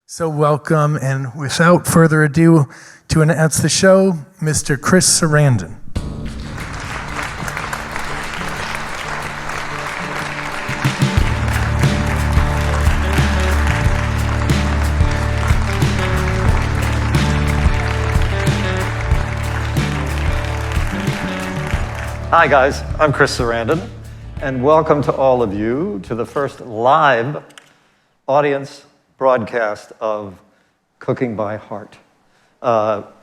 So welcome, and without further ado, to announce the show, Mr. Chris Sarandon. Hi guys, I'm Chris Sarandon, and welcome to all of you to the first live audience broadcast of Cooking by Heart.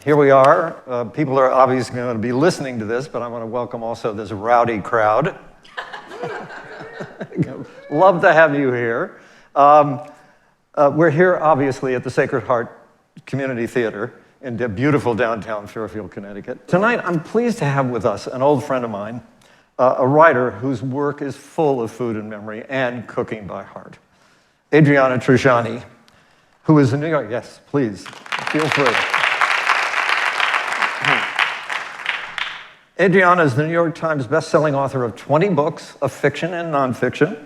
Here we are. People are obviously going to be listening to this, but I want to welcome also this rowdy crowd. Love to have you here. We're here, obviously, at the Sacred Heart Community Theatre in beautiful downtown Fairfield, Connecticut. Tonight, I'm pleased to have with us an old friend of mine, a writer whose work is full of food and memory and cooking by heart. Adriana Trigiani, who is in New York. Yes, please, feel free. Adriana is the New York Times bestselling author of 20 books of fiction and nonfiction.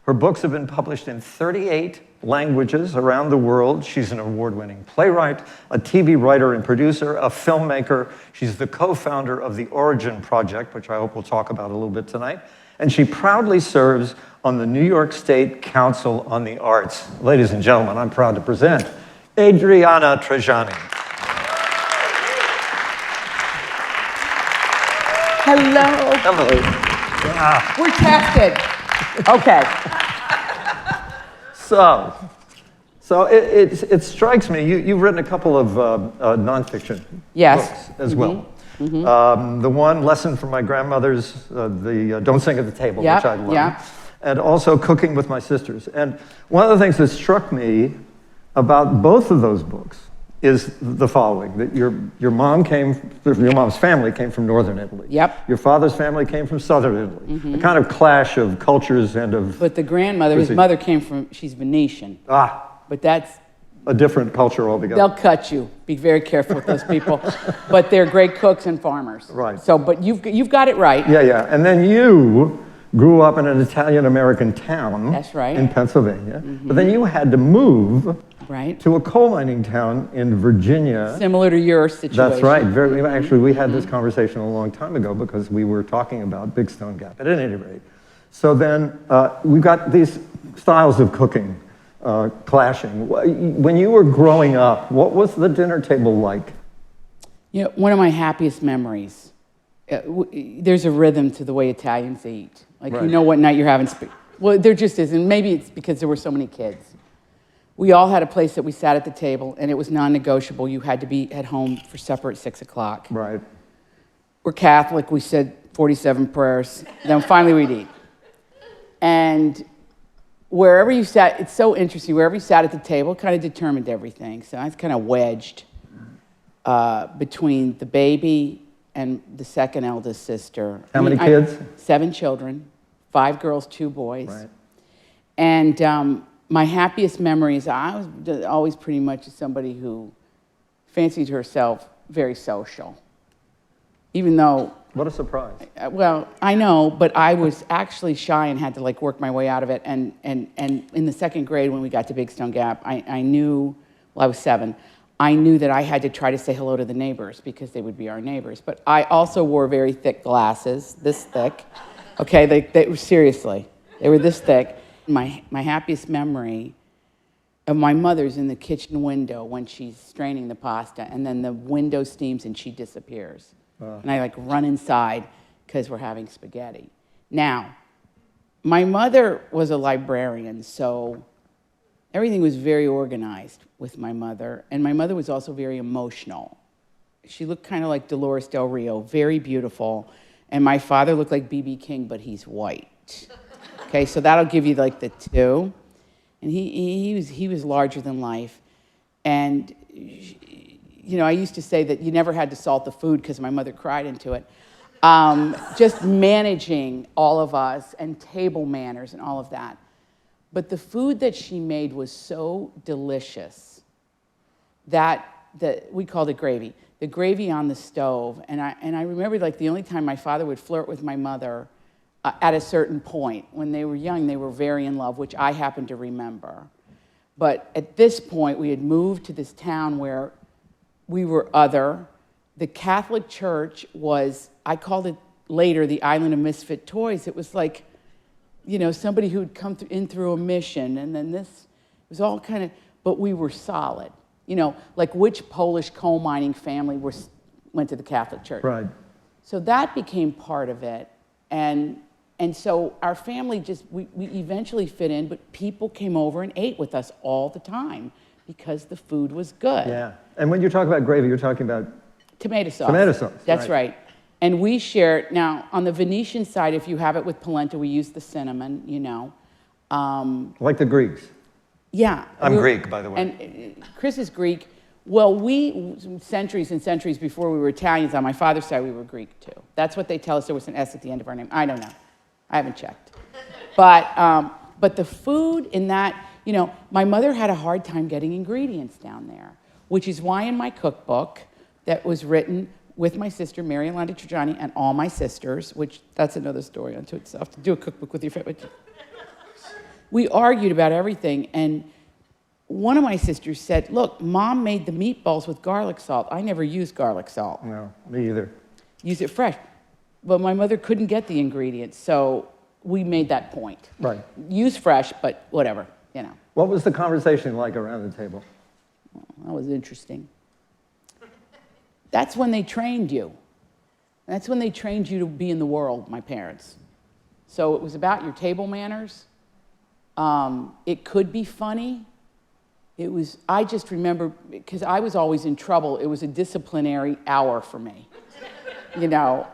Her books have been published in 38 languages around the world. She's an award-winning playwright, a TV writer and producer, a filmmaker. She's the co-founder of the Origin Project, which I hope we'll talk about a little bit tonight. And she proudly serves on the New York State Council on the Arts. Ladies and gentlemen, I'm proud to present Adriana Trigiani. Hello. Hello. We're tested. Okay. So it strikes me, you've written a couple of nonfiction books as well. Mm-hmm. The one, Lesson from My Grandmother's, the Don't Sing at the Table, which I love. And also Cooking with My Sisters. And one of the things that struck me about both of those books is the following: that your mom's family came from northern Italy. Yep. Your father's family came from southern Italy. Mm-hmm. A kind of clash of cultures and of... But the grandmother, his mother came from, she's Venetian. But that's... a different culture altogether. They'll cut you. Be very careful with those people. But they're great cooks and farmers. Right. So, but you've got it right. Yeah. And then you grew up in an Italian-American town. That's right. In Pennsylvania. Mm-hmm. But then you had to move to a coal mining town in Virginia. Similar to your situation. That's right. Actually, we had this conversation a long time ago because we were talking about Big Stone Gap. At any rate. So then we've got these styles of cooking clashing. When you were growing up, what was the dinner table like? You know, one of my happiest memories, there's a rhythm to the way Italians eat. Like, you know what night you're having, well, there just isn't. Maybe it's because there were so many kids. We all had a place that we sat at the table, and it was non-negotiable. You had to be at home for supper at 6 o'clock. Right. We're Catholic. We said 47 prayers. Then finally we'd eat. And wherever you sat, it's so interesting, wherever you sat at the table kind of determined everything. So I was kind of wedged between the baby and the second eldest sister. How many kids? 7 children, 5 girls, 2 boys. Right. And my happiest memories, I was always pretty much somebody who fancied herself very social. Even though... What a surprise. Well, I know, but I was actually shy and had to like work my way out of it. And in the 2nd grade when we got to Big Stone Gap, I knew, well, I was 7, I knew that I had to try to say hello to the neighbors because they would be our neighbors. But I also wore very thick glasses, this thick. Okay, they were, seriously, they were this thick. My happiest memory of my mother's in the kitchen window when she's straining the pasta, and then the window steams and she disappears. And I like run inside because we're having spaghetti. Now, my mother was a librarian, so everything was very organized with my mother. And my mother was also very emotional. She looked kind of like Dolores Del Rio, very beautiful. And my father looked like B.B. King, but he's white. Okay, so that'll give you like the 2. And he was larger than life. And you know, I used to say that you never had to salt the food because my mother cried into it. Just managing all of us and table manners and all of that. But the food that she made was so delicious that we called it gravy. The gravy on the stove. And I remember like the only time my father would flirt with my mother at a certain point. When they were young, they were very in love, which I happen to remember. But at this point, we had moved to this town where we were other. The Catholic Church was, I called it later, the island of misfit toys. It was like, you know, somebody who'd come in through a mission, and then this, it was all kind of, but we were solid. You know, like which Polish coal mining family went to the Catholic Church? Right. So that became part of it. And so our family just, we eventually fit in, but people came over and ate with us all the time because the food was good. Yeah. And when you talk about gravy, you're talking about Tomato sauce. tomato sauce. That's right. And we share, now on the Venetian side, if you have it with polenta, we use the cinnamon, you know. Like the Greeks. Yeah. I'm Greek, by the way. And Chris is Greek. Well, we, centuries and centuries before we were Italians, on my father's side, we were Greek too. That's what they tell us. There was an S at the end of our name. I don't know. I haven't checked. But the food in that, you know, my mother had a hard time getting ingredients down there, which is why in my cookbook that was written with my sister, Adriana Trigiani, and all my sisters, which that's another story unto itself, to do a cookbook with your family. We argued about everything, and one of my sisters said, look, Mom made the meatballs with garlic salt. I never used garlic salt. No, me either. Use it fresh. But my mother couldn't get the ingredients, so we made that point. Right. Use fresh, but whatever, you know. What was the conversation like around the table? Well, that was interesting. That's when they trained you. That's when they trained you to be in the world, my parents. So it was about your table manners. It could be funny. It was, I just remember, because I was always in trouble, it was a disciplinary hour for me, you know.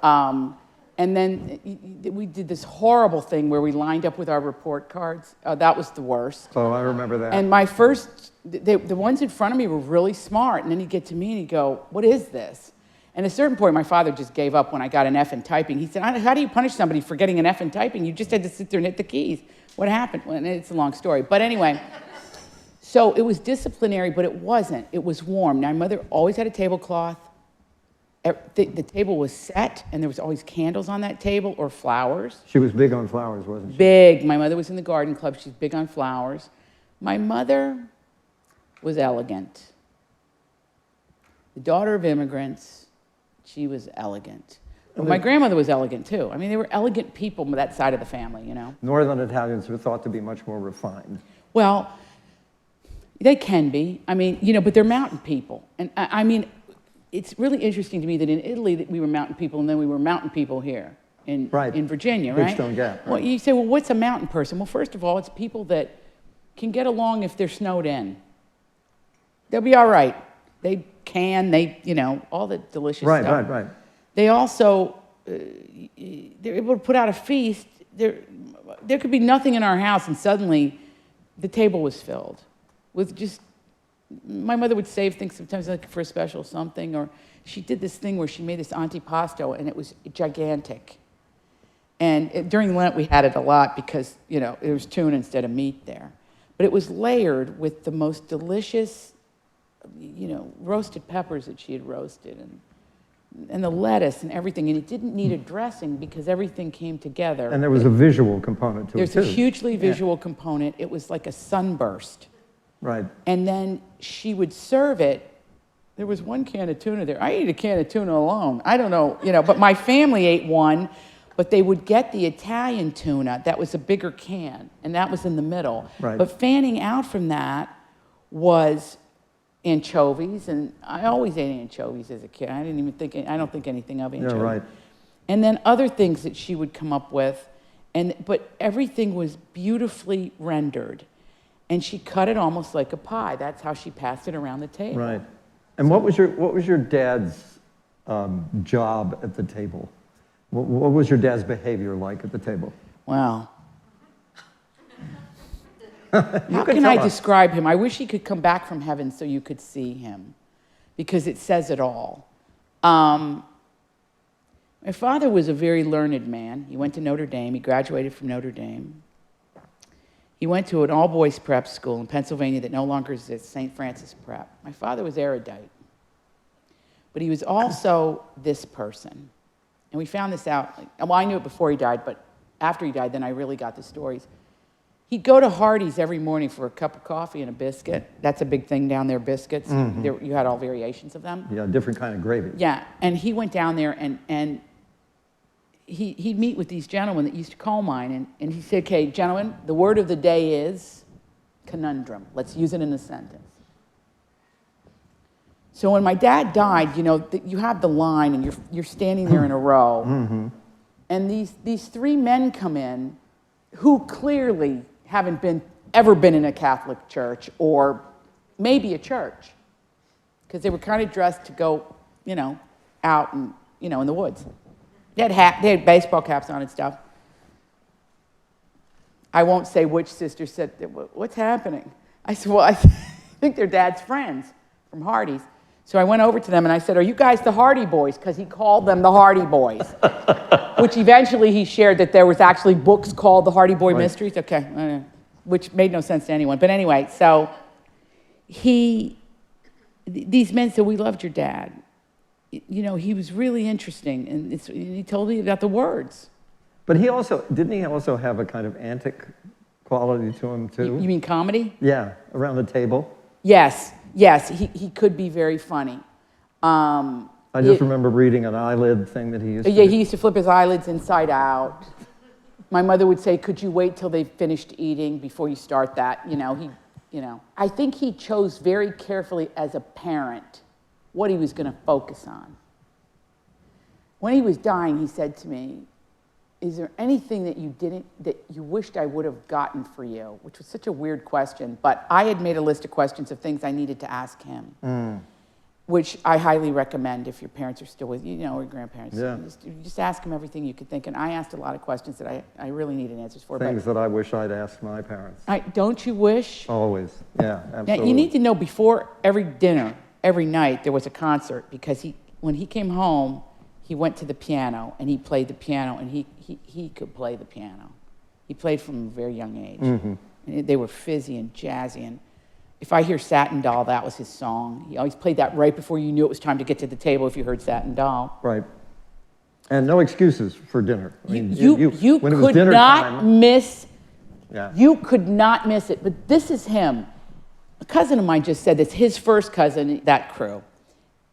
And then we did this horrible thing where we lined up with our report cards. That was the worst. Oh, I remember that. And my first, the ones in front of me were really smart, and then he'd get to me and he'd go, what is this? And at a certain point, my father just gave up when I got an F in typing. He said, how do you punish somebody for getting an F in typing? You just had to sit there and hit the keys. What happened? Well, it's a long story. But anyway, so it was disciplinary, but it wasn't. It was warm. Now, my mother always had a tablecloth. The table was set, and there was always candles on that table or flowers. She was big on flowers, wasn't she? Big. My mother was in the garden club. She's big on flowers. My mother was elegant. The daughter of immigrants, she was elegant. But my grandmother was elegant, too. I mean, they were elegant people on that side of the family, you know. Northern Italians were thought to be much more refined. Well, they can be. I mean, you know, but they're mountain people. And I mean, it's really interesting to me that in Italy that we were mountain people, and then we were mountain people here in Virginia, right? Big Stone Gap. Right. Well, you say, well, what's a mountain person? Well, first of all, it's people that can get along if they're snowed in. They'll be all right. They, you know, all the delicious stuff. Right. They also, they're able to put out a feast. There could be nothing in our house, and suddenly the table was filled with just, my mother would save things sometimes like for a special something, or she did this thing where she made this antipasto, and it was gigantic. And during Lent, we had it a lot because, you know, there was tuna instead of meat there. But it was layered with the most delicious, you know, roasted peppers that she had roasted, and the lettuce and everything. And it didn't need a dressing because everything came together. And there was a visual component to it, too. There's a hugely visual component. It was like a sunburst. Right. And then she would serve it. There was one can of tuna there. I ate a can of tuna alone. I don't know, you know, but my family ate one, but they would get the Italian tuna. That was a bigger can, and that was in the middle. Right. But fanning out from that was anchovies, and I always ate anchovies as a kid. I don't think anything of anchovies. Yeah, right. And then other things that she would come up with, but everything was beautifully rendered. And she cut it almost like a pie. That's how she passed it around the table. Right. And what was your dad's job at the table? What was your dad's behavior like at the table? Wow. How can I describe him? I wish he could come back from heaven so you could see him, because it says it all. My father was a very learned man. He went to Notre Dame. He graduated from Notre Dame. He went to an all-boys prep school in Pennsylvania that no longer exists, St. Francis Prep. My father was erudite. But he was also this person. And we found this out. Well, I knew it before he died, but after he died, then I really got the stories. He'd go to Hardee's every morning for a cup of coffee and a biscuit. That's a big thing down there, biscuits. You had all variations of them. Yeah, different kind of gravy. Yeah, and he went down there and he'd meet with these gentlemen that used to coal mine, and he said, okay, gentlemen, the word of the day is conundrum. Let's use it in a sentence. So when my dad died, you have the line, and you're standing there in a row, and these three men come in who clearly haven't ever been in a Catholic church or maybe a church, because they were kind of dressed to go, out and in the woods. They had baseball caps on and stuff. I won't say which sister said, what's happening? I said, well, I think they're Dad's friends from Hardee's. So I went over to them and I said, are you guys the Hardy Boys? Because he called them the Hardy Boys. Which eventually he shared that there was actually books called the Hardy Boy Mysteries. Okay, which made no sense to anyone. But anyway, so these men said, we loved your dad. He was really interesting. And he told me about the words. But didn't he also have a kind of antic quality to him too? You mean comedy? Yeah, around the table. Yes, he could be very funny. I just remember reading an eyelid thing that he used to do. Yeah, he used to flip his eyelids inside out. My mother would say, could you wait till they finished eating before you start that? I think he chose very carefully as a parent what he was going to focus on. When he was dying, he said to me, is there anything that you wished I would have gotten for you? Which was such a weird question, but I had made a list of questions of things I needed to ask him, which I highly recommend if your parents are still with you, or your grandparents. Yeah. Just ask them everything you could think. And I asked a lot of questions that I really needed answers for. Things that I wish I'd asked my parents. Don't you wish? Always, yeah, absolutely. Now, you need to know before every dinner, every night, there was a concert, because when he came home, he went to the piano and he played the piano, and he could play the piano. He played from a very young age. And they were fizzy and jazzy. And if I hear Satin Doll, that was his song. He always played that right before you knew it was time to get to the table if you heard Satin Doll. Right. And no excuses for dinner. I mean, You when it was could dinner not time, miss. Yeah. You could not miss it. But this is him. A cousin of mine just said this, his first cousin, that crew.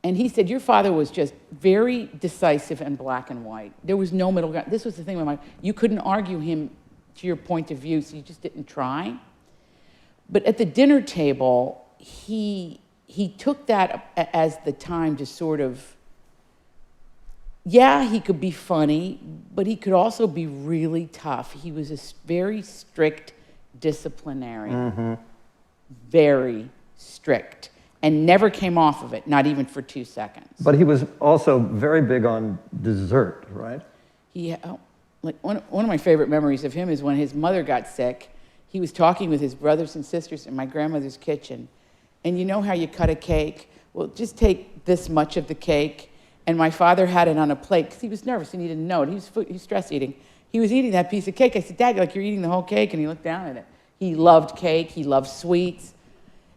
And he said, your father was just very decisive and black and white. There was no middle ground. This was the thing with you couldn't argue him to your point of view, so you just didn't try. But at the dinner table, he took that as the time to sort of, he could be funny, but he could also be really tough. He was a very strict disciplinarian. Very strict. And never came off of it, not even for 2 seconds. But he was also very big on dessert, right? One of my favorite memories of him is when his mother got sick. He was talking with his brothers and sisters in my grandmother's kitchen. And you know how you cut a cake? Well, just take this much of the cake. And my father had it on a plate because he was nervous and he didn't know it. He was stress eating. He was eating that piece of cake. I said, Dad, you're eating the whole cake? And he looked down at it. He loved cake. He loved sweets.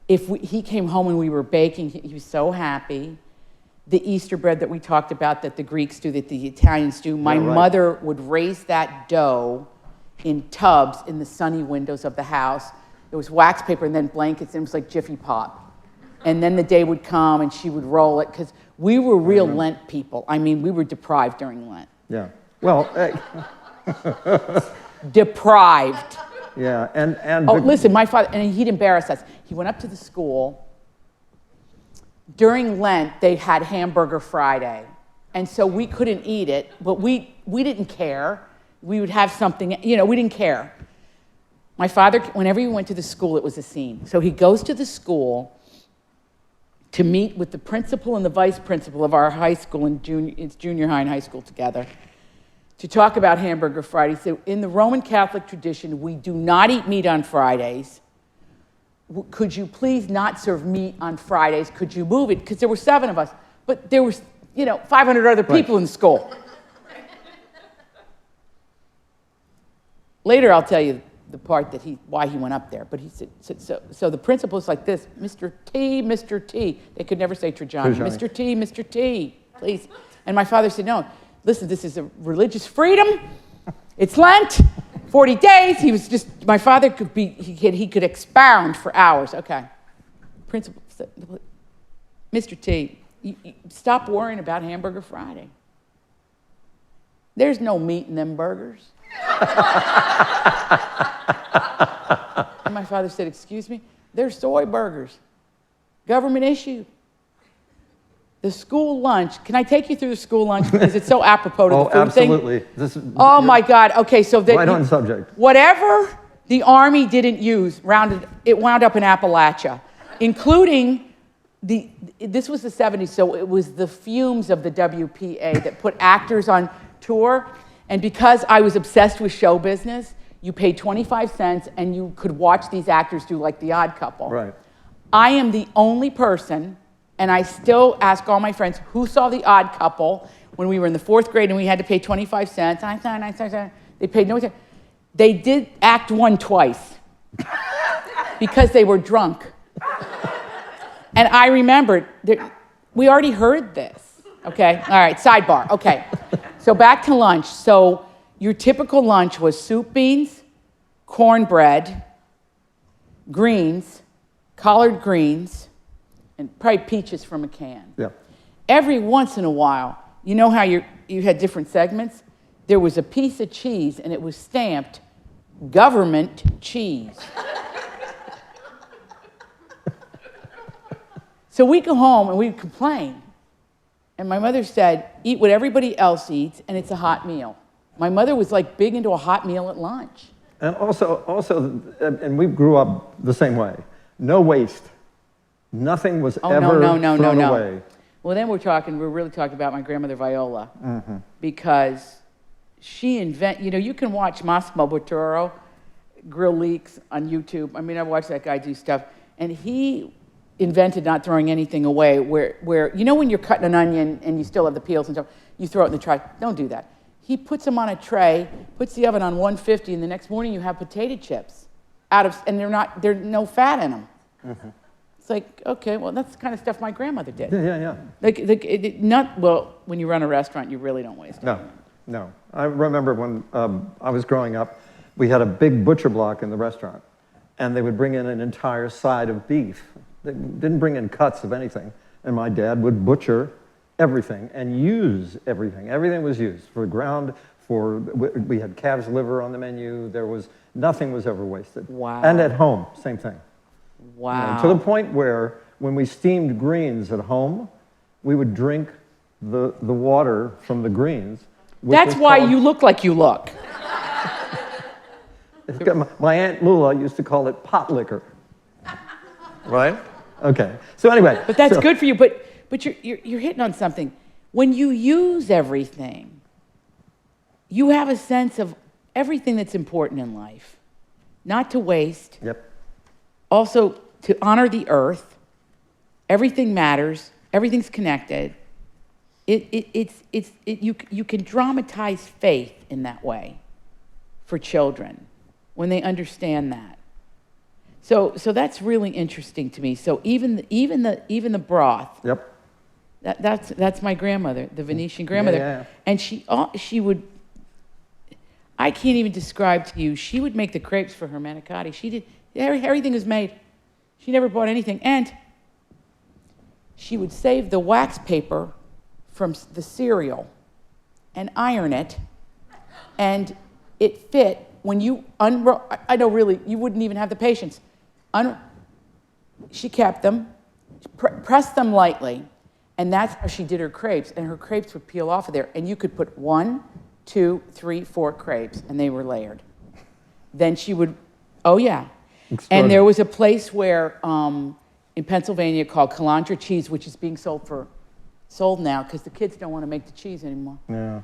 He came home and we were baking, he was so happy. The Easter bread that we talked about, that the Greeks do, that the Italians do, my mother would raise that dough in tubs in the sunny windows of the house. There was wax paper and then blankets, and it was like Jiffy Pop. And then the day would come and she would roll it, because we were real Lent people. I mean, we were deprived during Lent. Yeah. Well, Deprived. yeah, and listen, my father, and he'd embarrass us. He went up to the school. During Lent, they had Hamburger Friday. And so we couldn't eat it, but we didn't care. We would have something, we didn't care. My father, whenever he went to the school, it was a scene. So he goes to the school to meet with the principal and the vice principal of our high school, it's junior high and high school together, to talk about Hamburger Friday. So in the Roman Catholic tradition, we do not eat meat on Fridays. Could you please not serve meat on Fridays? Could you move it? Because there were 7 of us, but there was, 500 other people in school. Later, I'll tell you the part that why he went up there. But he said, so the principal is like this, Mr. T. They could never say Trigiani. Mr. T, please. And my father said, no, listen, this is a religious freedom. It's Lent. 40 days. He was just, my father he could expound for hours. Okay. Principal, Mr. T, you stop worrying about Hamburger Friday. There's no meat in them burgers. And my father said, excuse me? They're soy burgers. Government issue. The school lunch. Can I take you through the school lunch? Because it's so apropos to the food absolutely. thing. Oh, my God. Okay, so right on subject. Whatever the Army didn't use, it wound up in Appalachia, including this was the 70s, so it was the fumes of the WPA that put actors on tour. And because I was obsessed with show business, you paid 25 cents and you could watch these actors do like The Odd Couple. Right. I am the only person, and I still ask all my friends, who saw The Odd Couple when we were in the 4th grade and we had to pay 25 cents? They paid no attention. They did Act 1 twice because they were drunk. And I remembered, we already heard this, okay? All right, sidebar, okay. So back to lunch. So your typical lunch was soup, beans, cornbread, greens, collard greens, and probably peaches from a can. Yeah. Every once in a while, you know how you had different segments? There was a piece of cheese, and it was stamped government cheese. So we'd go home, and we'd complain. And my mother said, eat what everybody else eats, and it's a hot meal. My mother was like big into a hot meal at lunch. And also, and we grew up the same way. No waste. Nothing was ever thrown away. Well, then we're really talking about my grandmother Viola. Because she you can watch Massimo Bottura grill leaks on YouTube. I mean, I watched that guy do stuff. And he invented not throwing anything away, where you know when you're cutting an onion and you still have the peels and stuff, you throw it in the trash. Don't do that. He puts them on a tray, puts the oven on 150, and the next morning you have potato chips and there's no fat in them. It's like, okay, well, that's the kind of stuff my grandmother did. Yeah. When you run a restaurant, you really don't waste it. No. I remember when I was growing up, we had a big butcher block in the restaurant, and they would bring in an entire side of beef. They didn't bring in cuts of anything, and my dad would butcher everything and use everything. Everything was used for ground, we had calf's liver on the menu. Nothing was ever wasted. Wow. And at home, same thing. Wow. To the point where when we steamed greens at home, we would drink the water from the greens. That's why you look like you look. My Aunt Lula used to call it pot liquor. Right? Okay. So anyway. But that's good for you. But you're hitting on something. When you use everything, you have a sense of everything that's important in life. Not to waste. Yep. Also, to honor the earth. Everything matters. Everything's connected. You can dramatize faith in that way for children when they understand that. So that's really interesting to me. So even the broth. Yep. That's my grandmother, the Venetian grandmother, Yeah. And she would. I can't even describe to you. She would make the crepes for her manicotti. She did everything was made. She never bought anything, and she would save the wax paper from the cereal and iron it, and it fit when you unroll. I know, really, you wouldn't even have the patience. She kept them, pressed them lightly, and that's how she did her crepes. And her crepes would peel off of there, and you could put 1, 2, 3, 4 crepes, and they were layered. Then she would, oh yeah. And there was a place where in Pennsylvania called Culinary cheese, which is being sold now because the kids don't want to make the cheese anymore. Yeah.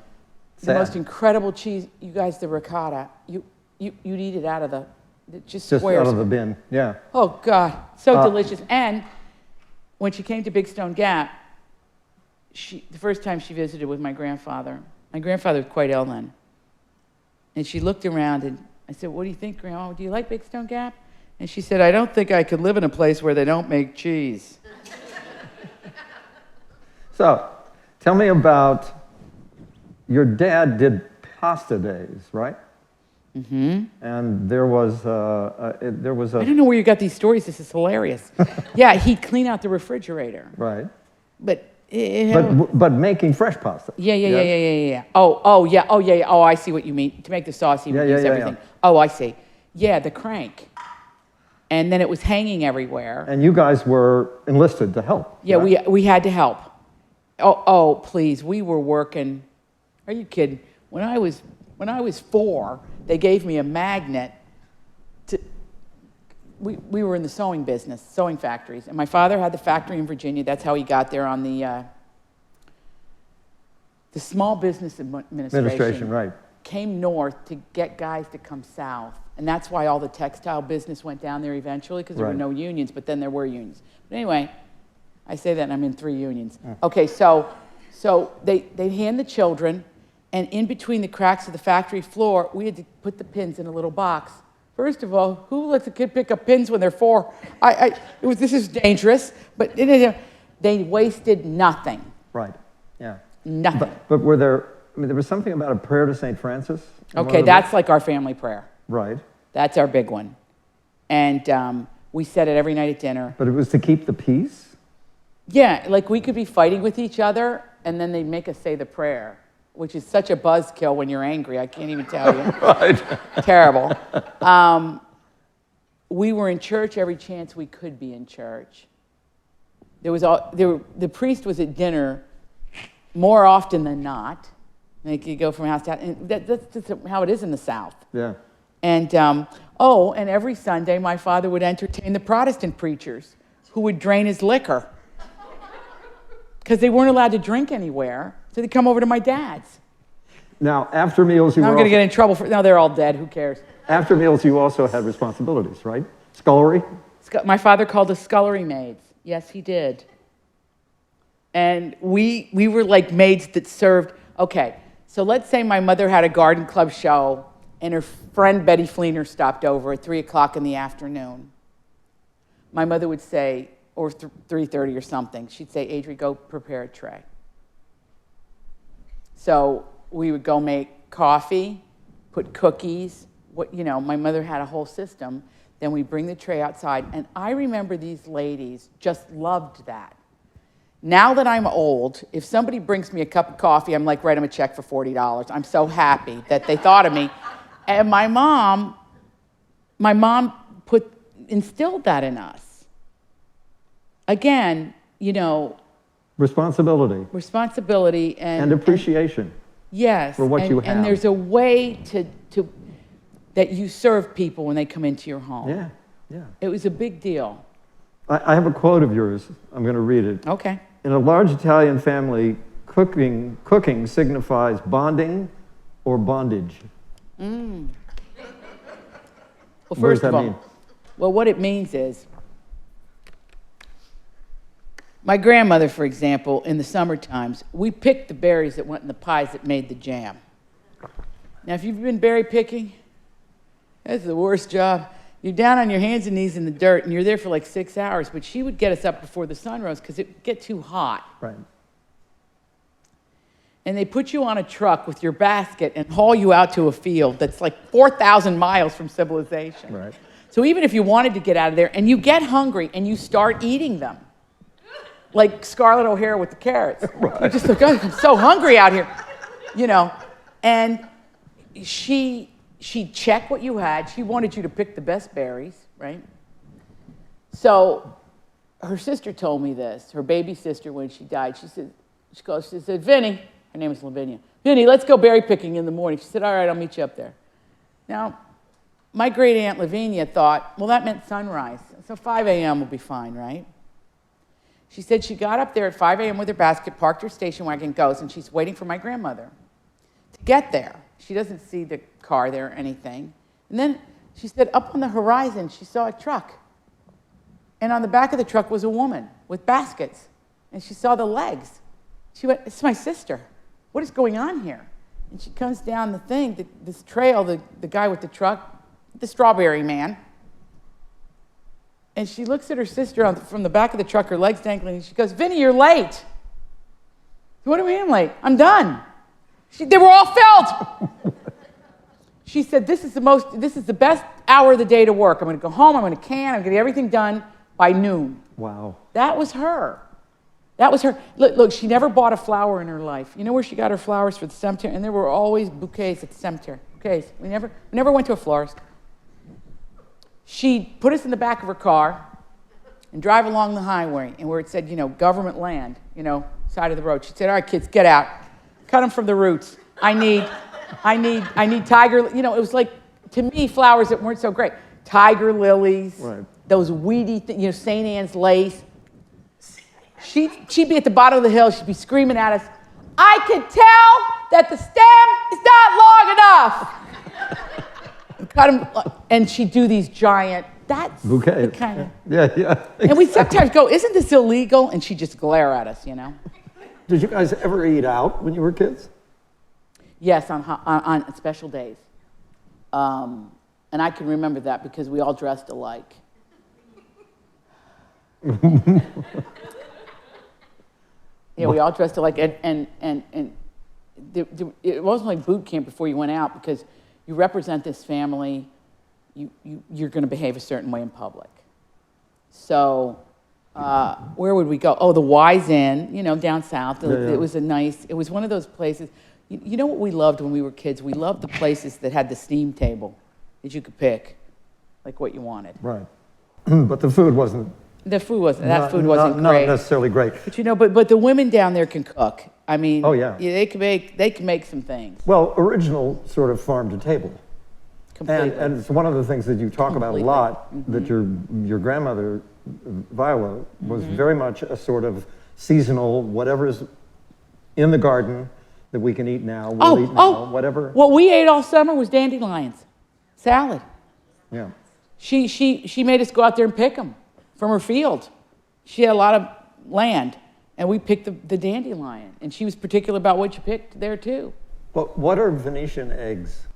The most incredible cheese, you guys, the ricotta. You'd eat it out of just squares. Out of the bin. Yeah. Oh God, so delicious. And when she came to Big Stone Gap, the first time she visited with my grandfather was quite ill then. And she looked around and I said, "What do you think, Grandma? Do you like Big Stone Gap?" And she said, "I don't think I could live in a place where they don't make cheese." So, tell me about your dad did pasta days, right? And there was I don't know where you got these stories. This is hilarious. Yeah, he'd clean out the refrigerator. right. But But making fresh pasta. Yeah. Oh, yeah. Oh, I see what you mean. To make the sauce, he would use everything. Oh, I see. Yeah, the crank. And then it was hanging everywhere. And you guys were enlisted to help. Yeah, we had to help. Oh, please. We were working. Are you kidding? When I was 4, they gave me a magnet to. We were in the sewing business, sewing factories, and my father had the factory in Virginia. That's how he got there on the Small Business Administration. Right. Came north to get guys to come south, and that's why all the textile business went down there eventually, because there were no unions, but then there were unions. But anyway, I say that and I'm in 3 unions. Okay, so they hand the children, and in between the cracks of the factory floor, we had to put the pins in a little box. First of all, who lets a kid pick up pins when they're 4? This is dangerous, but they wasted nothing. Right, yeah. Nothing. But were there, there was something about a prayer to St. Francis? Okay, that's like our family prayer. Right. That's our big one. And we said it every night at dinner. But it was to keep the peace? Yeah, like we could be fighting with each other, and then they'd make us say the prayer, which is such a buzzkill when you're angry. I can't even tell you. Right. Terrible. We were in church every chance we could be in church. The priest was at dinner more often than not. They could go from house to house. And that's just how it is in the South. Yeah. And, and every Sunday my father would entertain the Protestant preachers who would drain his liquor. Because they weren't allowed to drink anywhere, so they'd come over to my dad's. Now, after meals, I'm going to get in trouble for. No, they're all dead. Who cares? After meals, you also had responsibilities, right? Scullery. My father called us scullery maids. Yes, he did. And we were like maids that served. Okay, so let's say my mother had a garden club show, and her friend Betty Fleener stopped over at 3:00 in the afternoon. My mother would say, or 3:30 or something, she'd say, Adri, go prepare a tray. So we would go make coffee, put cookies. My mother had a whole system. Then we bring the tray outside. And I remember these ladies just loved that. Now that I'm old, if somebody brings me a cup of coffee, I'm like, write them a check for $40. I'm so happy that they thought of me. And my mom instilled that in us. Again, responsibility and appreciation. Yes. For what you have. And there's a way that you serve people when they come into your home. Yeah. It was a big deal. I have a quote of yours. I'm going to read it. Okay. In a large Italian family, cooking signifies bonding or bondage. Well, What does first that of all, mean? well, what it means is, my grandmother, for example, in the summer times, we picked the berries that went in the pies that made the jam. Now, if you've been berry picking, that's the worst job. You're down on your hands and knees in the dirt, and you're there for like 6 hours, but she would get us up before the sun rose because it would get too hot. Right. And they put you on a truck with your basket and haul you out to a field that's like 4,000 miles from civilization. Right. So even if you wanted to get out of there, and you get hungry and you start eating them, like Scarlett O'Hara with the carrots. Right. You're just like, oh, I'm so hungry out here, And she'd check what you had. She wanted you to pick the best berries, right? So her sister told me this, her baby sister, when she died. She said, Vinny, her name is Lavinia, Vinny, let's go berry picking in the morning. She said, all right, I'll meet you up there. Now, my great aunt Lavinia thought, well, that meant sunrise. So 5 a.m. will be fine, right? She said she got up there at 5 a.m. with her basket, parked her station wagon, goes, and she's waiting for my grandmother to get there. She doesn't see the car there or anything. And then she said up on the horizon, she saw a truck. And on the back of the truck was a woman with baskets. And she saw the legs. She went, it's my sister. What is going on here? And she comes down the thing, this trail, the guy with the truck, the strawberry man. And she looks at her sister from the back of the truck, her legs dangling, and she goes, Vinny, you're late. What do you mean I'm late? I'm done. They were all filled. She said, this is the best hour of the day to work. I'm going to go home, I'm going to can, I'm going to get everything done by noon. Wow. That was her. That was her. Look, she never bought a flower in her life. You know where she got her flowers for the cemetery? And there were always bouquets at the cemetery. Bouquets. We never went to a florist. She'd put us in the back of her car and drive along the highway, and where it said, government land, side of the road. She said, all right, kids, get out. Cut them from the roots. I need tiger, it was like, to me, flowers that weren't so great. Tiger lilies, right. Those weedy things, St. Anne's lace. She'd be at the bottom of the hill, she'd be screaming at us, I can tell that the stem is not long enough. Cut them, and she'd do these giant, that's bouquet. The kind of. Yeah, exactly. And we sometimes go, isn't this illegal? And she'd just glare at us, Did you guys ever eat out when you were kids? Yes, on special days. And I can remember that because we all dressed alike. Yeah, we all dressed alike. And it wasn't like boot camp before you went out because you represent this family, you're going to behave a certain way in public. So where would we go? Oh, the Wise Inn, down south. It was it was one of those places. You know what we loved when we were kids? We loved the places that had the steam table that you could pick, like what you wanted. Right. But the food wasn't. The food wasn't. That food wasn't great. Not necessarily great. But but the women down there can cook. I mean. Oh yeah. They can make some things. Well, original sort of farm to table. Completely. And it's one of the things that you talk about a lot. Mm-hmm. That your grandmother, Viola, was very much a sort of seasonal, whatever's in the garden that we can eat now, we'll eat now, whatever. What we ate all summer was dandelions, salad. Yeah. She made us go out there and pick them from her field. She had a lot of land, and we picked the dandelion. And she was particular about what you picked there too. But what are Venetian eggs?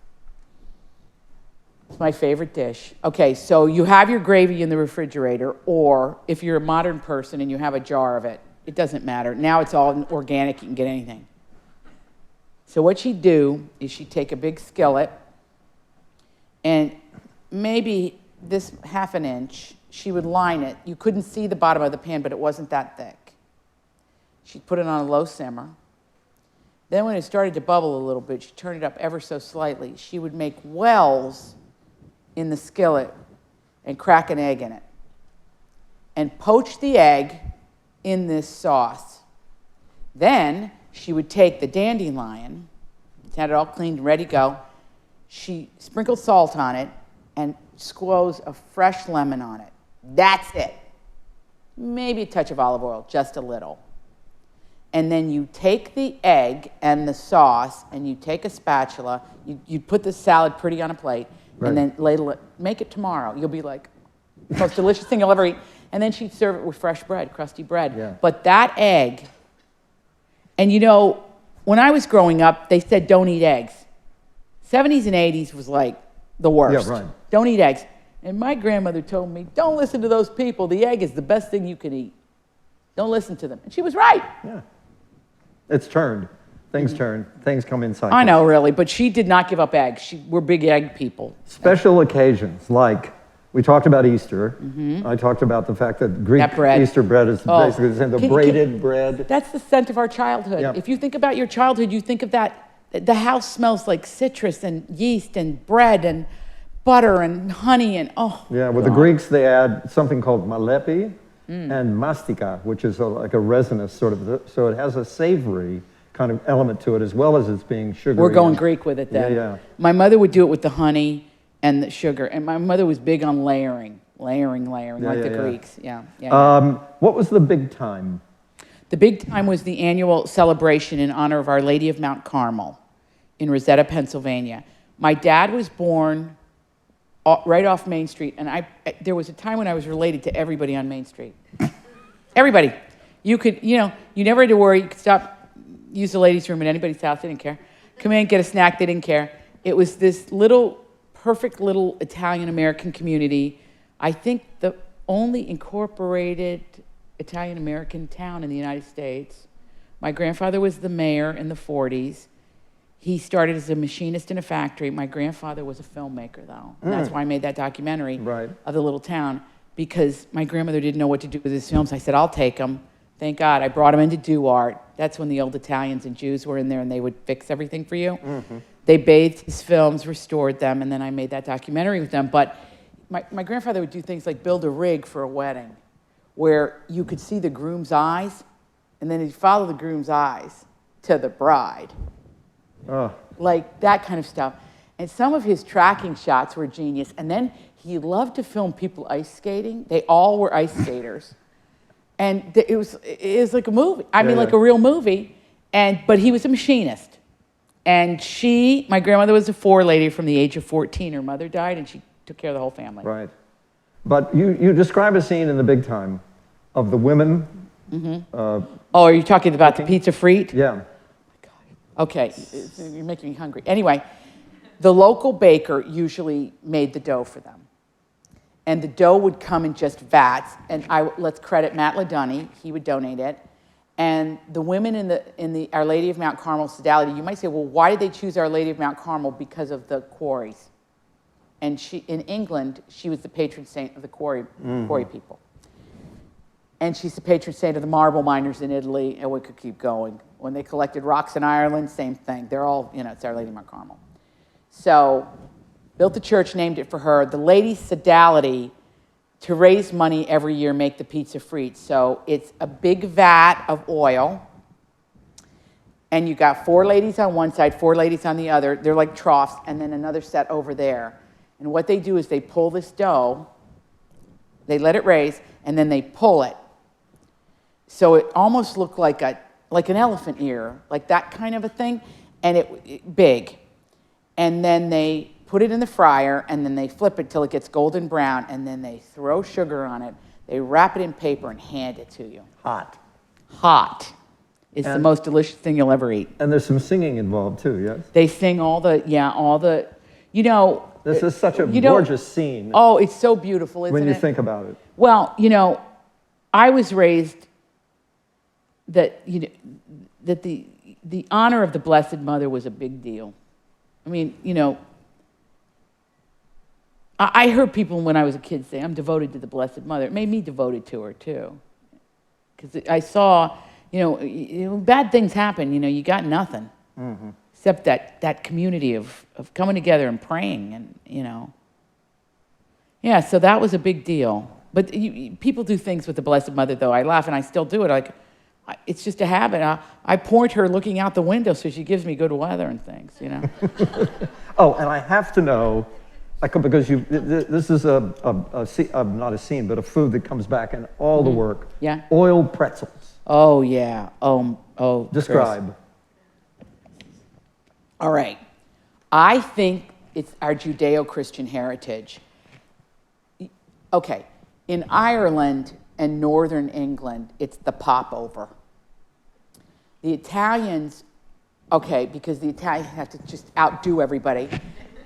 It's my favorite dish. Okay, so you have your gravy in the refrigerator, or if you're a modern person and you have a jar of it, it doesn't matter. Now it's all organic, you can get anything. So what she'd do is she'd take a big skillet and maybe this half an inch, she would line it. You couldn't see the bottom of the pan, but it wasn't that thick. She'd put it on a low simmer. Then when it started to bubble a little bit, she'd turn it up ever so slightly. She would make wells in the skillet and crack an egg in it and poach the egg in this sauce. Then she would take the dandelion, had it all cleaned and ready to go. She sprinkled salt on it and squoze a fresh lemon on it. That's it. Maybe a touch of olive oil, just a little. And then you take the egg and the sauce and you take a spatula, you put the salad pretty on a plate, right. And then ladle it. Make it tomorrow. You'll be like, the most delicious thing you'll ever eat. And then she'd serve it with fresh bread, crusty bread. Yeah. But that egg, and when I was growing up, they said don't eat eggs. 70s and 80s was like the worst. Yeah, right. Don't eat eggs. And my grandmother told me, don't listen to those people. The egg is the best thing you can eat. Don't listen to them. And she was right. Yeah. It's turned. Things turn. Things come in cycles. I know, really. But she did not give up eggs. We're big egg people. Special occasions, like we talked about Easter. Mm-hmm. I taled about the fact that Greek Easter bread is basically the same. The braided bread. That's the scent of our childhood. Yep. If you think about your childhood, you think of that. The house smells like citrus and yeast and bread and butter and honey and Yeah, with the Greeks, they add something called malepi and mastika, which is like a resinous sort of, so it has a savory kind of element to it as well as it's being sugary. We're going Greek with it then. Yeah. My mother would do it with the honey and the sugar, and my mother was big on layering, like the Greeks. Yeah. What was the big time? The big time was the annual celebration in honor of Our Lady of Mount Carmel in Rosetta, Pennsylvania. My dad was born right off Main Street, and there was a time when I was related to everybody on Main Street. Everybody. You could, you never had to worry. You could stop, use the ladies' room at anybody's house. They didn't care. Come in, get a snack. They didn't care. It was this perfect little Italian-American community. I think the only incorporated Italian-American town in the United States. My grandfather was the mayor in the 40s. He started as a machinist in a factory. My grandfather was a filmmaker, though. And that's why I made that documentary of the little town, because my grandmother didn't know what to do with his films. I said, I'll take them. Thank God. I brought him in to do art. That's when the old Italians and Jews were in there, and they would fix everything for you. They bathed his films, restored them, and then I made that documentary with them. But my grandfather would do things like build a rig for a wedding where you could see the groom's eyes, and then he'd follow the groom's eyes to the bride. Like that kind of stuff. And some of his tracking shots were genius. And then he loved to film people ice skating. They all were ice skaters. And it was like a movie. I mean, like a real movie. But he was a machinist. And my grandmother was a forelady from the age of 14. Her mother died, and she took care of the whole family. Right. But you describe a scene in The Big Time of the women. Are you talking about the pizza frite? Yeah. Okay, you're making me hungry. Anyway, the local baker usually made the dough for them. And the dough would come in just vats. And let's credit Matt LaDunny. He would donate it. And the women in the Our Lady of Mount Carmel sodality, you might say, well, why did they choose Our Lady of Mount Carmel? Because of the quarries. And in England, she was the patron saint of the quarry people. And she's the patron saint of the marble miners in Italy, and we could keep going. When they collected rocks in Ireland, same thing. They're all, it's Our Lady of Mount Carmel. So, built the church, named it for her. The ladies' sodality, to raise money every year, make the pizza frite. So, it's a big vat of oil, and you got 4 ladies on one side, 4 ladies on the other. They're like troughs, and then another set over there. And what they do is they pull this dough, they let it raise, and then they pull it. So it almost looked like an elephant ear, like that kind of a thing, and it big. And then they put it in the fryer, and then they flip it till it gets golden brown, and then they throw sugar on it. They wrap it in paper and hand it to you. Hot. Hot. It's the most delicious thing you'll ever eat. And there's some singing involved too, yes? They sing all the. This is such a gorgeous scene. Oh, it's so beautiful, isn't it? When you think about it. Well, I was raised that the honor of the Blessed Mother was a big deal. I mean, I heard people when I was a kid say, I'm devoted to the Blessed Mother. It made me devoted to her, too. Because I saw, bad things happen, you got nothing. Except that community of coming together and praying and, Yeah, so that was a big deal. But people do things with the Blessed Mother, though. I laugh, and I still do it. It's just a habit. I point her looking out the window so she gives me good weather and things, Oh, and I have to know, because this is not a scene, but a food that comes back in all the work. Yeah. Oiled pretzels. Oh, yeah. Oh. Describe. Chris. All right. I think it's our Judeo-Christian heritage. Okay. In Ireland and northern England, it's the popover. The Italians, because the Italians have to just outdo everybody.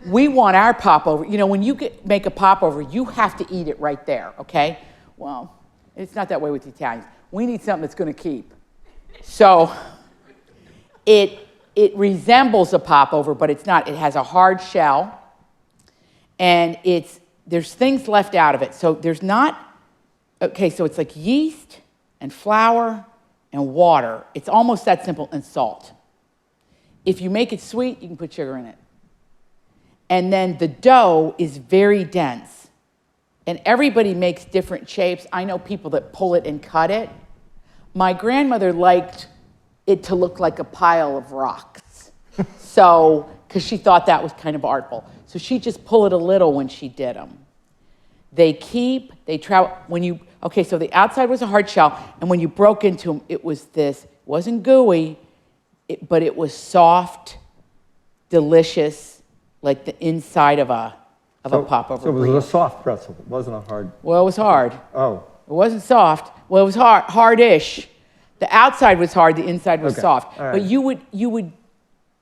We want our popover. When you make a popover, you have to eat it right there, okay? Well, it's not that way with the Italians. We need something that's going to keep. So it resembles a popover, but it's not. It has a hard shell, and there's things left out of it. So there's not. Okay, so it's like yeast and flour and water. It's almost that simple, and salt. If you make it sweet, you can put sugar in it. And then the dough is very dense. And everybody makes different shapes. I know people that pull it and cut it. My grandmother liked it to look like a pile of rocks. Because she thought that was kind of artful. So she'd just pull it a little when she did them. So the outside was a hard shell, and when you broke into them, it wasn't gooey, but it was soft, delicious, like the inside of a popover. So it was a soft pretzel. It wasn't a hard. Well, it was hard. Oh. It wasn't soft. Well, it was hard-ish. The outside was hard, the inside was soft. Right. But you would,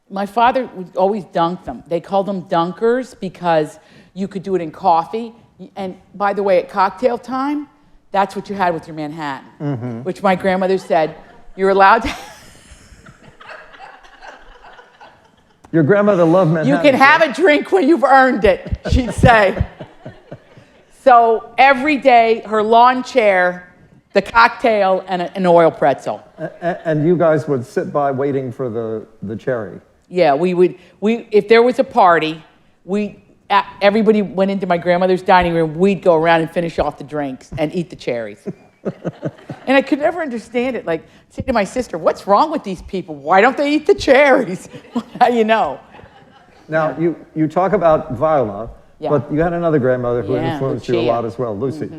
my father would always dunk them. They called them dunkers because you could do it in coffee. And by the way, at cocktail time, that's what you had with your Manhattan, which my grandmother said, you're allowed to. Your grandmother loved Manhattan. You can have a drink when you've earned it, she'd say. So every day, her lawn chair, the cocktail, and an oil pretzel. And you guys would sit by waiting for the cherry. Yeah, if there was a party, everybody went into my grandmother's dining room, we'd go around and finish off the drinks and eat the cherries. And I could never understand it. Like, say to my sister, what's wrong with these people? Why don't they eat the cherries? How you know? Now, you talk about Viola, Yeah. but you had another grandmother who Yeah, influenced you a Lucia. lot as well, Lucy.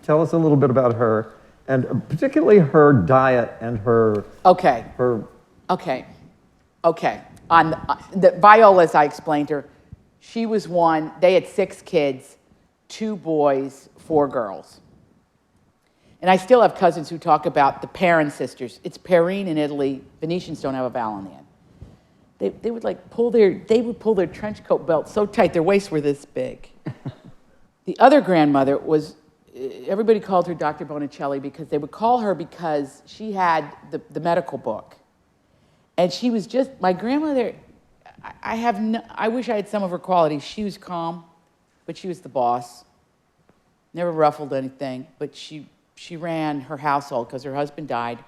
Tell us a little bit about her, and particularly her diet and her... Okay. On the Viola, as I explained to her, she was one, they had 6 kids, 2 boys, 4 girls. And I still have cousins who talk about the Perrin sisters. It's Perrine in Italy. Venetians don't have a vowel in the end. They would like pull their trench coat belt so tight their waists were this big. The other grandmother was, everybody called her Dr. Bonicelli because they would call her because she had the medical book. And she was just, my grandmother, I wish I had some of her qualities. She was calm, but she was the boss. Never ruffled anything, but she ran her household because her husband died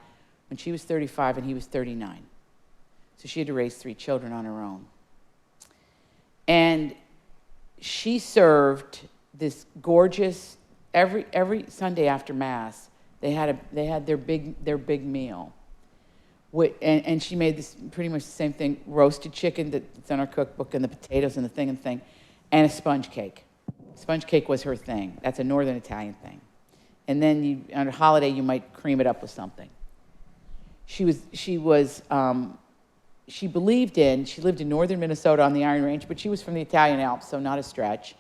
when she was 35 and he was 39. So she had to raise 3 children on her own. And she served this gorgeous, every Sunday after Mass, they had their big meal. And she made this pretty much the same thing, roasted chicken that's in our cookbook, and the potatoes and the thing, and a sponge cake. Sponge cake was her thing. That's a Northern Italian thing. And then on a holiday, you might cream it up with something. She lived in northern Minnesota on the Iron Range, but she was from the Italian Alps, so not a stretch.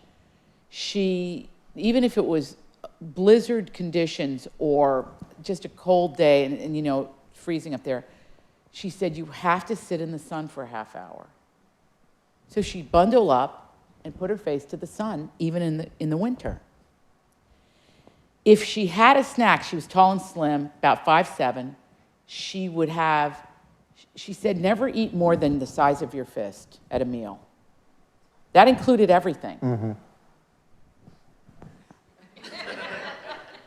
Even if it was blizzard conditions or just a cold day and freezing up there, she said, you have to sit in the sun for a half hour. So she'd bundle up and put her face to the sun, even in the winter. If she had a snack, she was tall and slim, about 5'7", she would have, she said, never eat more than the size of your fist at a meal. That included everything. Mm-hmm.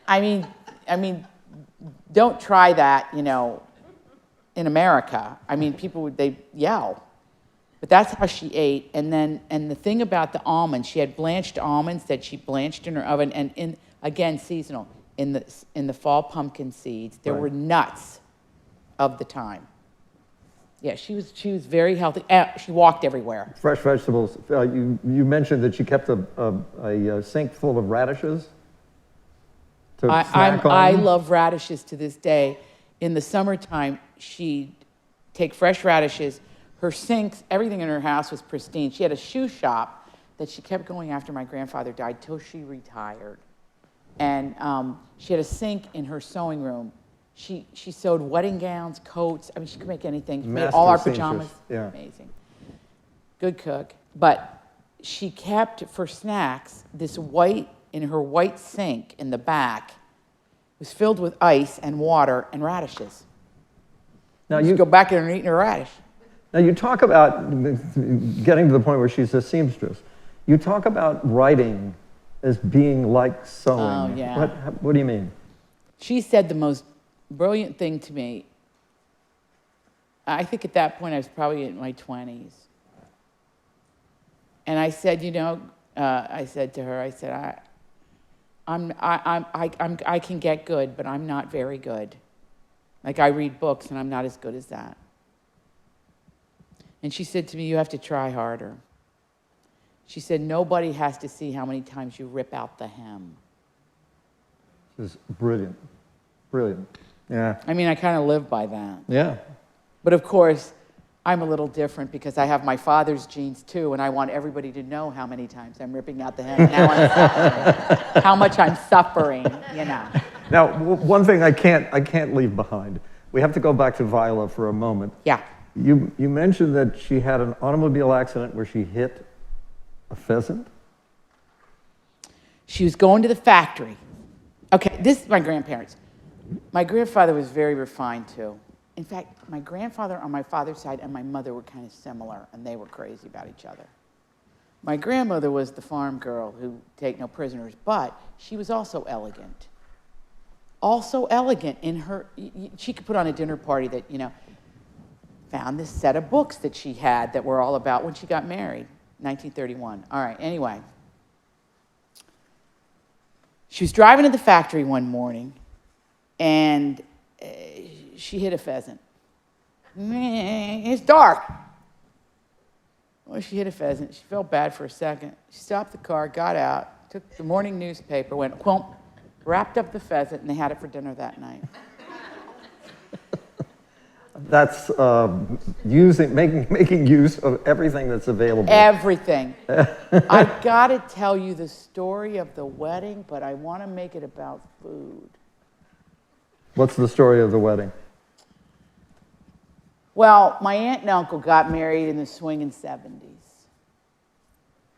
I mean, don't try that, in America. I mean, they yell. But that's how she ate. And the thing about the almonds, she had blanched almonds that she blanched in her oven, and again, seasonal. In the fall, pumpkin seeds. There were nuts of the time. Yeah, she was very healthy. She walked everywhere. Fresh vegetables. You mentioned that she kept a sink full of radishes to snack on. I love radishes to this day. In the summertime, she'd take fresh radishes. Her sinks, everything in her house was pristine. She had a shoe shop that she kept going after my grandfather died till she retired. And she had a sink in her sewing room. She sewed wedding gowns, coats. I mean, she could make anything. She made all our pajamas. Yeah. Amazing. Good cook. But she kept, for snacks, this in her white sink in the back was filled with ice and water and radishes. Now you go back there and eat her radish. Now you talk about getting to the point where she's a seamstress. You talk about writing as being like sewing. Oh, yeah. What do you mean? She said the most brilliant thing to me. I think at that point I was probably in my 20s. And I said, I said to her, I can get good, but I'm not very good. Like, I read books and I'm not as good as that. And she said to me, you have to try harder. She said, nobody has to see how many times you rip out the hem. This is brilliant. Brilliant. Yeah. I mean, I kind of live by that. Yeah. But of course, I'm a little different because I have my father's genes too, and I want everybody to know how many times I'm ripping out the hem, and how much I'm suffering, Now, one thing I can't leave behind. We have to go back to Viola for a moment. Yeah. You mentioned that she had an automobile accident where she hit a pheasant? She was going to the factory. Okay, this is my grandparents. My grandfather was very refined too. in fact, my grandfather on my father's side and my mother were kind of similar, and they were crazy about each other. My grandmother was the farm girl who take no prisoners, but she was also elegant. Also elegant in her, she could put on a dinner party that, found this set of books that she had that were all about when she got married, 1931. All right, anyway. She was driving to the factory one morning, and she hit a pheasant. It's dark. Well, she hit a pheasant. She felt bad for a second. She stopped the car, got out, took the morning newspaper, went, clump, wrapped up the pheasant, and they had it for dinner that night. That's making use of everything that's available. Everything. I gotta tell you the story of the wedding, but I want to make it about food. What's the story of the wedding? Well, my aunt and uncle got married in the swinging 70s.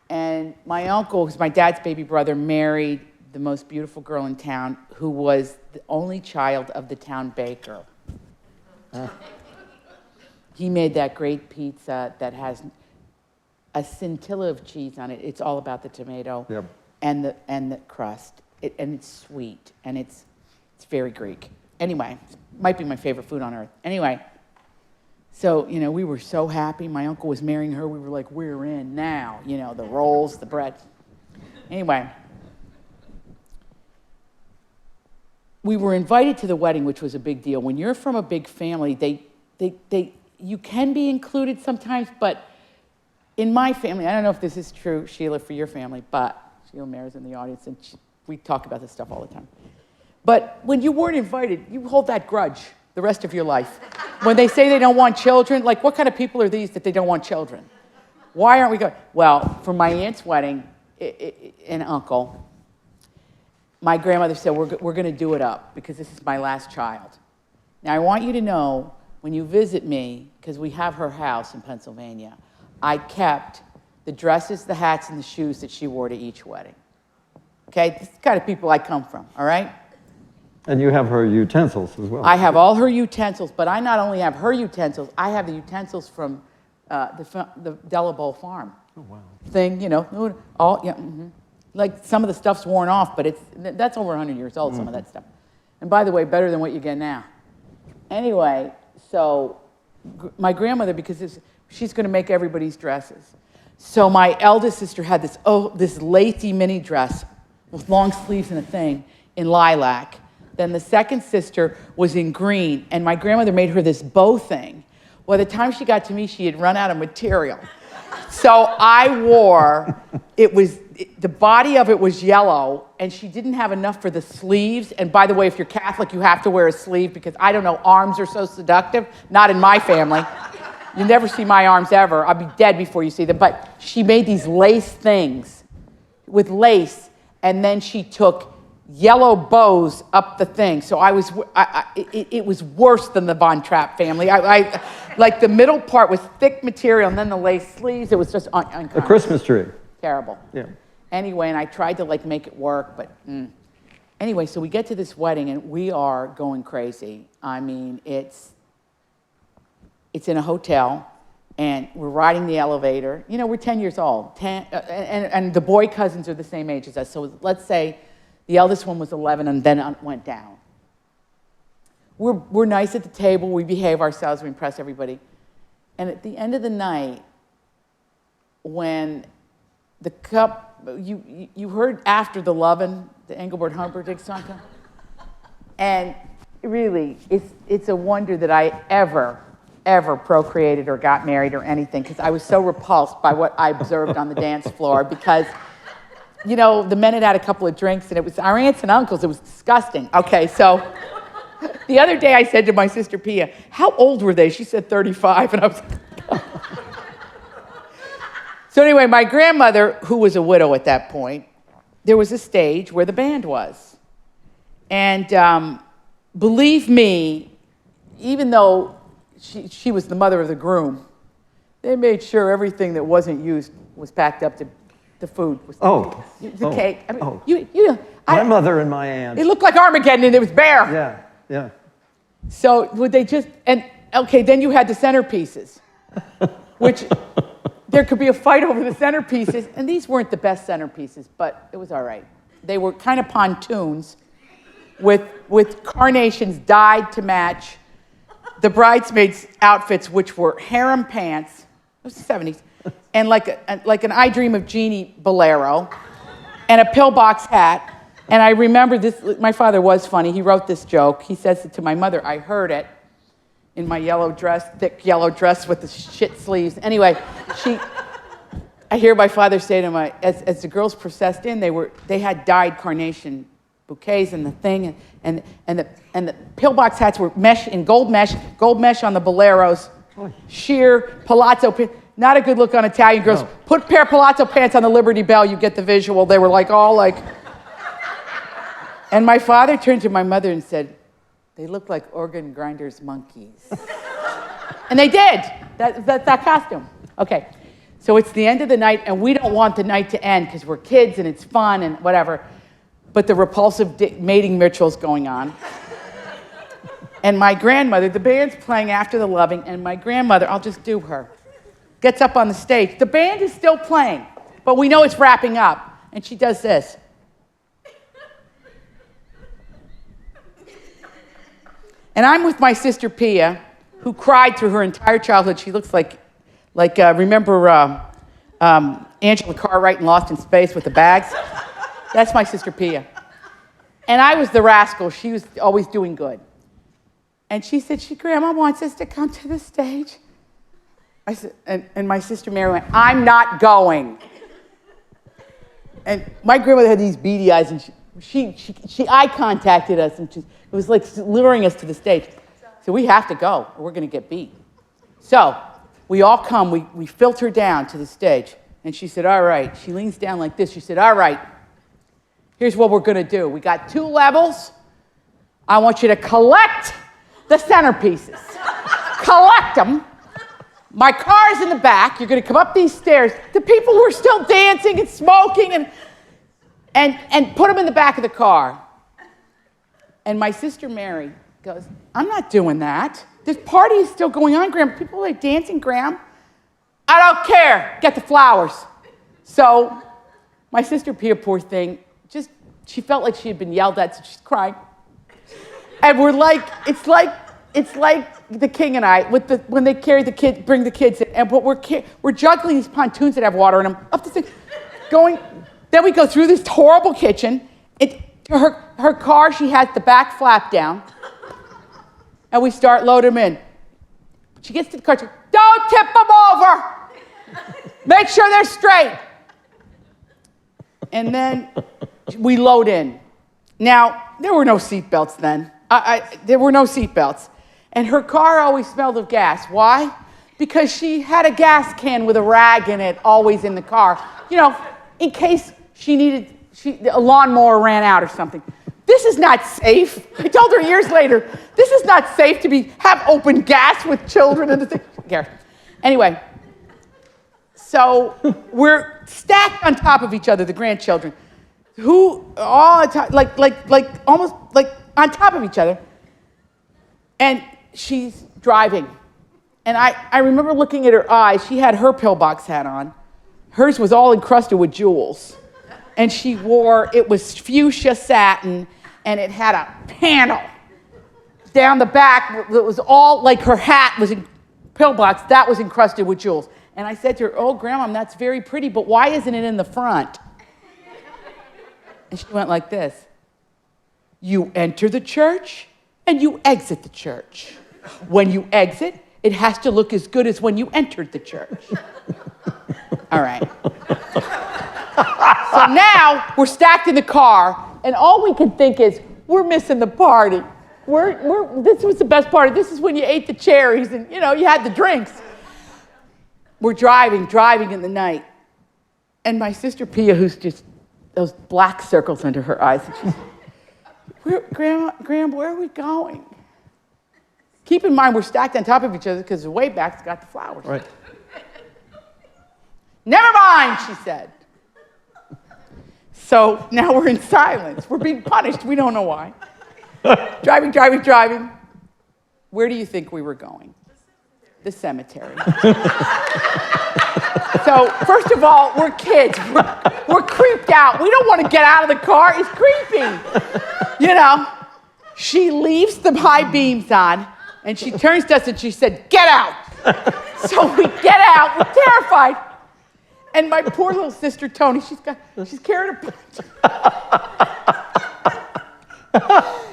And my uncle, who's my dad's baby brother, married the most beautiful girl in town, who was the only child of the town baker. He made that great pizza that has a scintilla of cheese on it. It's all about the tomato and the crust. And it's sweet, and it's very Greek. Anyway, might be my favorite food on earth. Anyway, so, we were so happy. My uncle was marrying her. We were like, we're in now. The rolls, the bread. Anyway, we were invited to the wedding, which was a big deal. When you're from a big family, you can be included sometimes, but in my family, I don't know if this is true, Sheila, for your family, but Sheila Mayor's in the audience, and we talk about this stuff all the time. But when you weren't invited, you hold that grudge the rest of your life. When they say they don't want children, like, what kind of people are these that they don't want children? Why aren't we going? Well, for my aunt's wedding, and uncle, my grandmother said, we're going to do it up because this is my last child. Now, I want you to know, when you visit me, because we have her house in Pennsylvania, I kept the dresses, the hats, and the shoes that she wore to each wedding. Okay? This is the kind of people I come from, all right? And you have her utensils as well. I have all her utensils, but I not only have her utensils, I have the utensils from the Delabo farm. Oh, wow. Thing, all, yeah, like some of the stuff's worn off, but that's over 100 years old, some of that stuff. And by the way, better than what you get now. Anyway, so my grandmother, because she's going to make everybody's dresses. So my eldest sister had this lacy mini dress with long sleeves and a thing in lilac. Then the second sister was in green, and my grandmother made her this bow thing. By the time she got to me, she had run out of material. So I wore, the body of it was yellow, and she didn't have enough for the sleeves. And by the way, if you're Catholic, you have to wear a sleeve because, I don't know, arms are so seductive. Not in my family. You never see my arms ever. I'll be dead before you see them. But she made these lace things with lace, and then she took yellow bows up the thing. So it was worse than the Von Trapp family. Like the middle part was thick material, and then the lace sleeves, it was just uncommon. A Christmas tree. Terrible. Yeah. Anyway, and I tried to make it work, but anyway, so we get to this wedding, and we are going crazy. I mean, it's in a hotel, and we're riding the elevator. We're 10 years old, and the boy cousins are the same age as us. So let's say the eldest one was 11 and then went down. We're nice at the table. We behave ourselves. We impress everybody. And at the end of the night, when the cup, you heard After the Lovin', the Engelbert Humperdinck song? And really, it's a wonder that I ever procreated or got married or anything, because I was so repulsed by what I observed on the dance floor, because the men had a couple of drinks, and it was our aunts and uncles. It was disgusting. Okay, so the other day I said to my sister Pia, how old were they? She said 35, and I was like, So anyway, my grandmother, who was a widow at that point, there was a stage where the band was. And believe me, even though she was the mother of the groom, they made sure everything that wasn't used was packed up to the food. The cake. I mean, my mother and my aunt. It looked like Armageddon, and it was bare. Yeah. So would they just, and okay, then you had the centerpieces, which there could be a fight over the centerpieces, and these weren't the best centerpieces, but it was all right. They were kind of pontoons with carnations dyed to match the bridesmaids' outfits, which were harem pants, it was the 70s, and like an I Dream of Jeannie bolero, and a pillbox hat. And I remember this, my father was funny, he wrote this joke. He says it to my mother, I heard it in my yellow dress, thick yellow dress with the shit sleeves. Anyway, I hear my father say to my, as the girls processed in, they had dyed carnation bouquets and the thing, and the pillbox hats were mesh in gold mesh on the boleros, sheer palazzo, not a good look on Italian girls. No. Put a pair of palazzo pants on the Liberty Bell, you get the visual. They were like all like, and my father turned to my mother and said, they look like organ grinders monkeys. And they did, that costume. Okay, so it's the end of the night, and we don't want the night to end because we're kids and it's fun and whatever, but the repulsive mating ritual's going on. And my grandmother, the band's playing After the Loving, and my grandmother, I'll just do her, gets up on the stage. The band is still playing, but we know it's wrapping up, and she does this. And I'm with my sister Pia, who cried through her entire childhood. She looks like remember Angela Cartwright in Lost in Space with the bags? That's my sister Pia. And I was the rascal. She was always doing good. And she said, Grandma wants us to come to the stage. I said, and my sister Mary went, I'm not going. And my grandmother had these beady eyes, and she eye contacted us, and it was like luring us to the stage. So we have to go, or we're going to get beat. So we all come, we filter down to the stage, and she said, all right. She leans down like this. She said, all right, here's what we're going to do. We got 2 levels. I want you to collect the centerpieces. Collect them. My car's in the back. You're going to come up these stairs. The people were still dancing and smoking and put them in the back of the car. And my sister Mary goes, I'm not doing that. This party is still going on, Graham. People are dancing, Graham. I don't care. Get the flowers. So my sister Pia, poor thing, she felt like she had been yelled at, so she's crying. And we're like, it's like the King and I, when they carry the kids, bring the kids in, and but we're juggling these pontoons that have water in them, up the thing, going, then we go through this horrible kitchen. Her car, she has the back flap down, and we start loading them in. She gets to the car, she goes, don't tip them over. Make sure they're straight. And then we load in. Now, there were no seatbelts then. There were no seatbelts. And her car always smelled of gas. Why? Because she had a gas can with a rag in it always in the car. You know, in case a lawnmower ran out or something. This is not safe. I told her years later, this is not safe to have open gas with children and the thing. Anyway, so we're stacked on top of each other, the grandchildren, who all almost like on top of each other. And she's driving. And I remember looking at her eyes. She had her pillbox hat on. Hers was all encrusted with jewels. And it was fuchsia satin, and it had a panel down the back that was all, like her hat was in pillbox, that was encrusted with jewels. And I said to her, oh, Grandma, that's very pretty, but why isn't it in the front? And she went like this. You enter the church, and you exit the church. When you exit, it has to look as good as when you entered the church. All right. So now we're stacked in the car, and all we can think is, we're missing the party. This was the best party. This is when you ate the cherries and, you had the drinks. We're driving in the night. And my sister Pia, who's just those black circles under her eyes, and she's, Graham, where are we going? Keep in mind, we're stacked on top of each other because the way back's got the flowers. Right. Never mind, she said. So now we're in silence. We're being punished. We don't know why. Driving. Where do you think we were going? the cemetery. So, first of all, we're kids. We're creeped out. We don't want to get out of the car. It's creepy. You know, she leaves the high beams on, and she turns to us and she said, "Get out." So we get out. We're terrified. And my poor little sister, Tony, she's carrying a punch.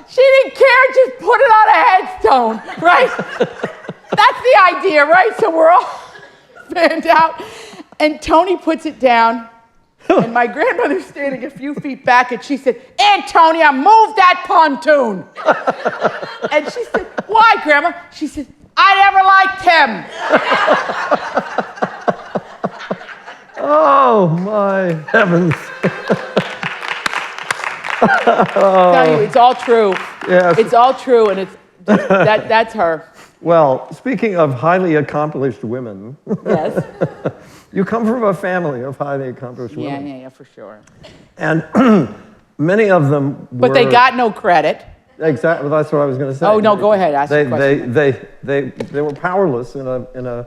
She didn't care, just put it on a headstone, right? That's the idea, right? So we're all fanned out. And Tony puts it down, and my grandmother's standing a few feet back, and she said, "Antonia, move that pontoon." And she said, "Why, Grandma?" She said, "I never liked him." Oh, my heavens. I tell you, it's all true. Yes. It's all true, and that's her. Well, speaking of highly accomplished women, Yes. you come from a family of highly accomplished women. Yeah, for sure. And many of them were... But they got no credit. Exactly, well, that's what I was going to say. Oh, no, go ahead, ask the question. They were powerless in a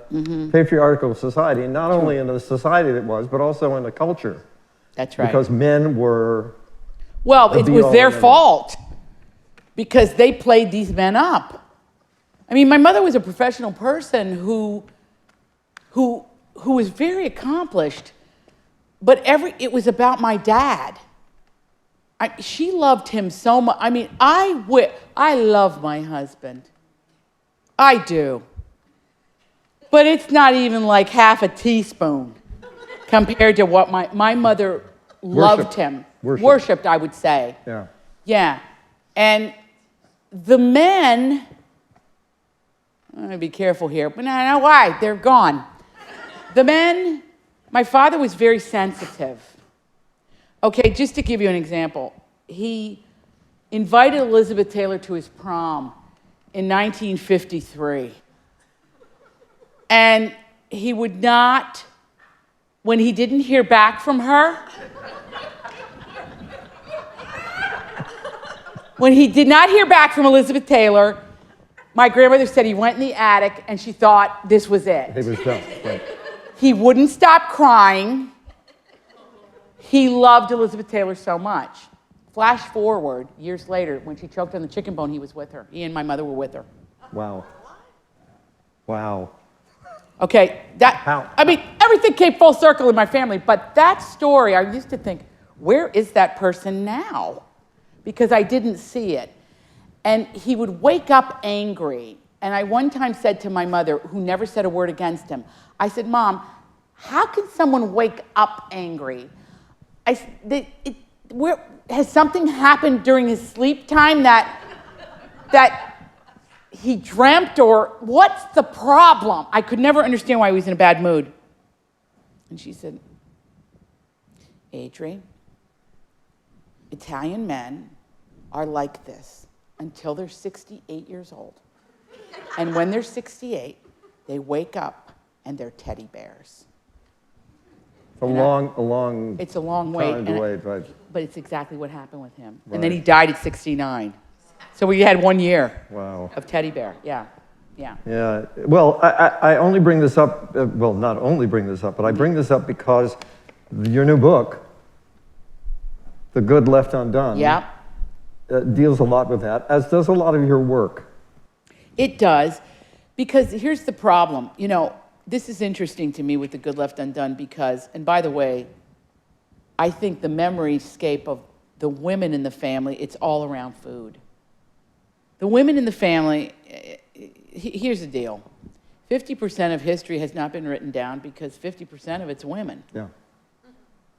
patriarchal society, not only in a society that was, but also in a culture. That's right. Because men were... Well, it was their fault because they played these men up. I mean, my mother was a professional person who was very accomplished, but it was about my dad. She loved him so much. I mean, I love my husband. I do. But it's not even like half a teaspoon compared to what my mother loved him. Worshipped, I would say. Yeah. Yeah. And the men, I'm going to be careful here, but no, why? They're gone. The men, my father was very sensitive. Okay, just to give you an example, he invited Elizabeth Taylor to his prom in 1953. And he would not, when he didn't hear back from her, when he did not hear back from Elizabeth Taylor, my grandmother said he went in the attic and she thought this was it. He was done, right. He wouldn't stop crying. He loved Elizabeth Taylor so much. Flash forward years later, when she choked on the chicken bone, he was with her. He and my mother were with her. Wow. Wow. Okay, I mean, everything came full circle in my family, but that story, I used to think, where is that person now? Because I didn't see it. And he would wake up angry. And I one time said to my mother, who never said a word against him, I said, "Mom, how can someone wake up angry? Has something happened during his sleep time that he dreamt, or what's the problem?" I could never understand why he was in a bad mood. And she said, "Adri, Italian men are like this until they're 68 years old. And when they're 68, they wake up and they're teddy bears." It's a long It's a long wait. time to wait, right. But it's exactly what happened with him. Right. And then he died at 69. So we had 1 year Wow. of teddy bear. Yeah. Yeah, well, I only bring this up, well, not only bring this up, but I bring this up because your new book, The Good Left Undone, Yeah. Deals a lot with that, as does a lot of your work. It does, because here's the problem. You know, this is interesting to me with The Good Left Undone because, and by the way, I think the memoryscape of the women in the family, it's all around food. The women in the family, here's the deal. 50% of history has not been written down because 50% of it's women. Yeah.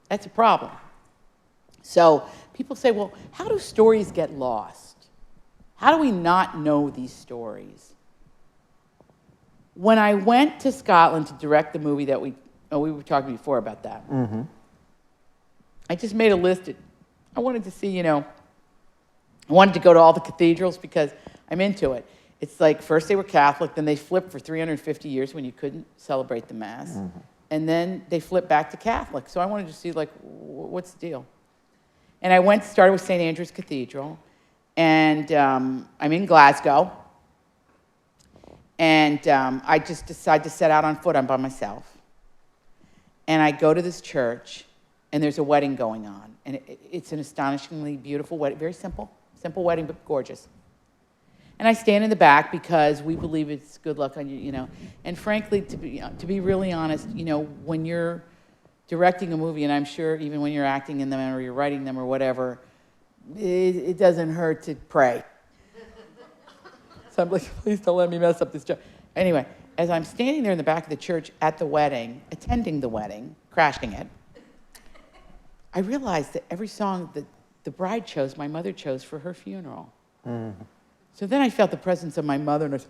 That's a problem. So people say, well, how do stories get lost? How do we not know these stories? When I went to Scotland to direct the movie that we were talking before about that. Mm-hmm. I just made a list. I wanted to see, I wanted to go to all the cathedrals because I'm into it. It's like first they were Catholic, then they flipped for 350 years when you couldn't celebrate the Mass. Mm-hmm. And then they flipped back to Catholic. So I wanted to see, what's the deal? And I started with St. Andrew's Cathedral. And I'm in Glasgow. And And I just decided to set out on foot. I'm by myself. And I go to this church, and there's a wedding going on. And it's an astonishingly beautiful wedding, very simple wedding, but gorgeous. And I stand in the back because we believe it's good luck on you, you know. And frankly, to be really honest, you know, when you're directing a movie, and I'm sure even when you're acting in them or you're writing them or whatever, it doesn't hurt to pray. So I'm like, please don't let me mess up this job. Anyway, as I'm standing there in the back of the church at the wedding, attending the wedding, crashing it, I realized that every song that the bride chose, my mother chose for her funeral. Mm-hmm. So then I felt the presence of my mother. And the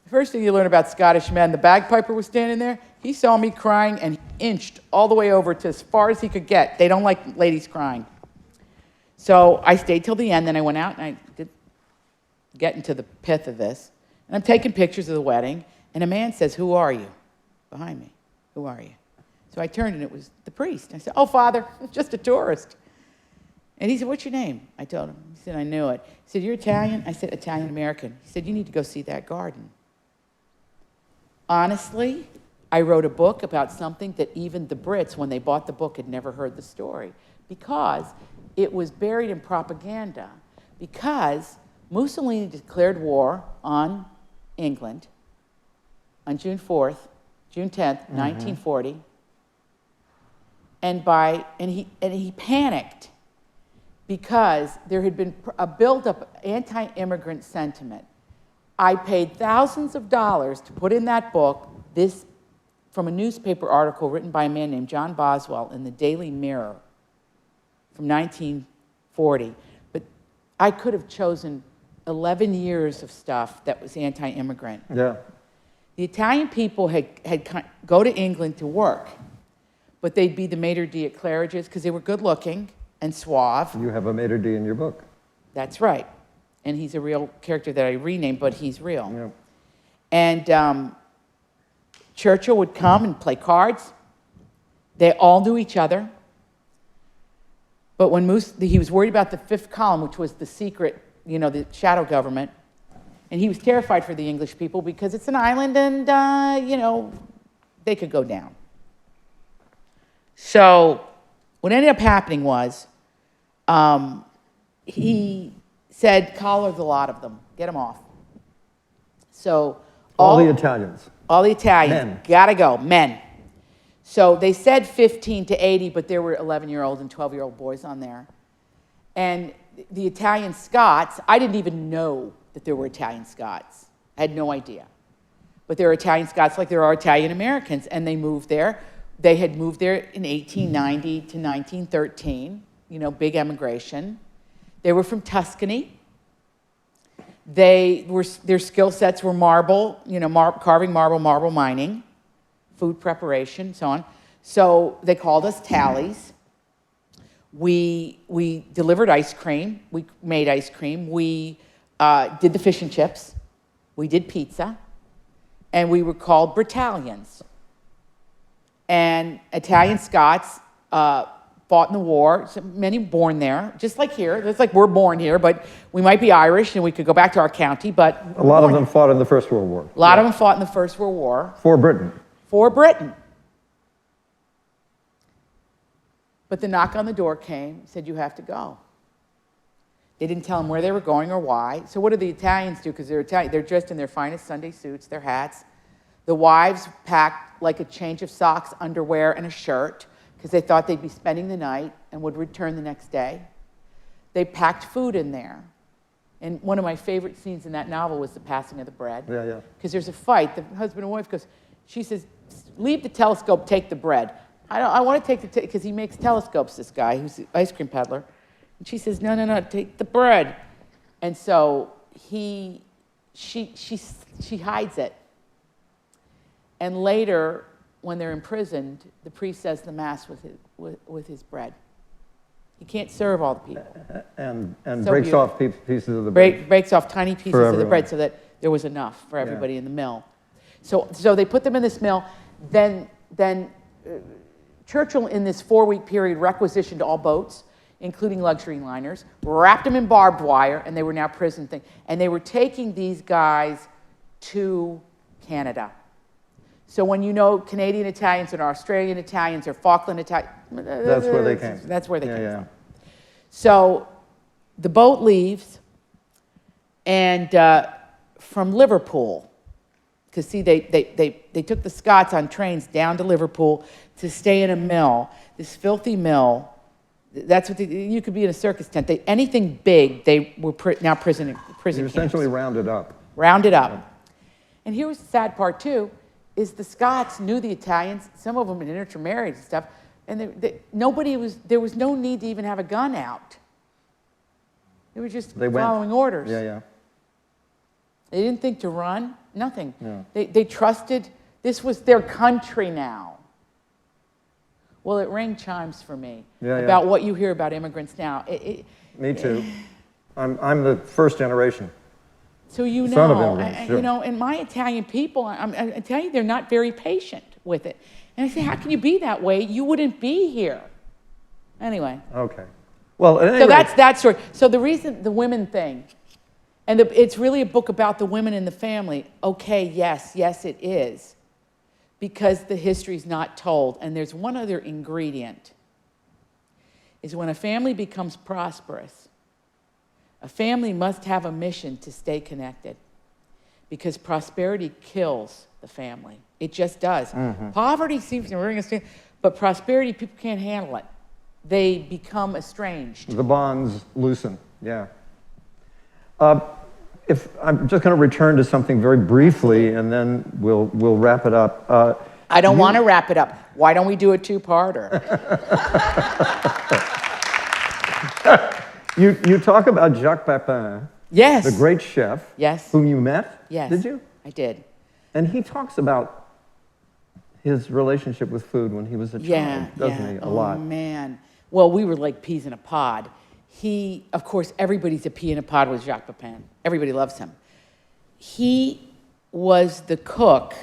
first thing you learn about Scottish men, the bagpiper was standing there. He saw me crying and he inched all the way over to as far as he could get. They don't like ladies crying. So I stayed till the end. Then I went out and I did get into the pith of this. And I'm taking pictures of the wedding. And a man says, "Who are you?" Behind me. "Who are you?" So I turned and it was the priest. I said, "Oh, Father, it's just a tourist." And he said, "What's your name?" I told him. He said, "I knew it." He said, "You're Italian?" I said, "Italian-American." He said, "You need to go see that garden." Honestly, I wrote a book about something that even the Brits, when they bought the book, had never heard the story, because it was buried in propaganda, because Mussolini declared war on England on June 10th, 1940, and he panicked because there had been a build-up of anti-immigrant sentiment. I paid thousands of dollars to put in that book, this from a newspaper article written by a man named John Boswell in the Daily Mirror from 1940. But I could have chosen 11 years of stuff that was anti-immigrant. Yeah. The Italian people had go to England to work, but they'd be the maitre d' at Claridge's because they were good-looking and suave. You have a maitre d' in your book. That's right. And he's a real character that I renamed, but he's real. Yeah. And Churchill would come and play cards. They all knew each other. But when he was worried about the fifth column, which was the secret, you know, the shadow government, and he was terrified for the English people because it's an island and, you know, they could go down. So what ended up happening was he said, "Collar the lot of them, get them off." So all the Italians. All the Italians. Men. Gotta go, men. So they said 15 to 80, but there were 11-year-old and 12-year-old boys on there. And the Italian Scots, I didn't even know that there were Italian Scots. I had no idea. But there are Italian Scots like there are Italian Americans, and they moved there. They had moved there in 1890 to 1913, you know, big emigration. They were from Tuscany. Their skill sets were marble, you know, carving marble, marble mining, food preparation, so on. So they called us tallies. We delivered ice cream. We made ice cream. We did the fish and chips. We did pizza. And we were called Britallions. And Italian Scots fought in the war. So many born there, just like here. It's like we're born here, but we might be Irish and we could go back to our county, but a lot of them fought in the First World War. A lot of them fought in the First World War. For Britain. For Britain. But the knock on the door came, said, "You have to go." They didn't tell them where they were going or why. So what do the Italians do? Because they're Italian, they're dressed in their finest Sunday suits, their hats. The wives packed like a change of socks, underwear, and a shirt because they thought they'd be spending the night and would return the next day. They packed food in there. And one of my favorite scenes in that novel was the passing of the bread. Yeah, yeah. Because there's a fight. The husband and wife goes, she says, "Leave the telescope, take the bread." I want to take the, because he makes telescopes, this guy, who's the ice cream peddler. And she says, no, take the bread. And so she hides it. And later, when they're imprisoned, the priest says the mass with his bread. He can't serve all the people. And So breaks beautiful. off pieces of the bread. Breaks off tiny pieces of the everyone. bread so that there was enough for everybody in the mill. So they put them in this mill. Then Churchill, in this 4-week period, requisitioned all boats, including luxury liners, wrapped them in barbed wire, and they were now prison things. And they were taking these guys to Canada. So when you know Canadian Italians and Australian Italians or Falkland Italians, That's where they came. That's where they came Yeah. from. So the boat leaves, and from Liverpool, because see, they took the Scots on trains down to Liverpool to stay in a mill, this filthy mill. That's what you could be in a circus tent. Anything big, they were now prison You're camps. essentially rounded up. Rounded up. Yeah. And here was the sad part too, is the Scots knew the Italians. Some of them had intermarried and stuff, and there was no need to even have a gun out. They were just following orders. Yeah. They didn't think to run, nothing. Yeah. They trusted this was their country now. Well, it rang chimes for me about what you hear about immigrants now. Me too. I'm the first generation. So you know, Son of immigrants, sure. You know, and my Italian people, I tell you, they're not very patient with it. And I say, how can you be that way? You wouldn't be here. Anyway. Okay. Well, so that's that story. So the reason, the women thing, and it's really a book about the women in the family. Okay, yes, it is. Because the history's not told. And there's one other ingredient, is when a family becomes prosperous, a family must have a mission to stay connected, because prosperity kills the family. It just does. Mm-hmm. Poverty seems to bring us together, but prosperity, people can't handle it. They become estranged. The bonds loosen, yeah. If I'm just going to return to something very briefly, and then we'll wrap it up. I don't want to wrap it up. Why don't we do a two-parter? You talk about Jacques Pepin, yes, the great chef, yes, whom you met. Yes, did you? I did. And he talks about his relationship with food when he was a child, doesn't he? A lot. Oh man. Well, we were like peas in a pod. Of course, everybody's a pea in a pod with Jacques Pepin. Everybody loves him. He was the cook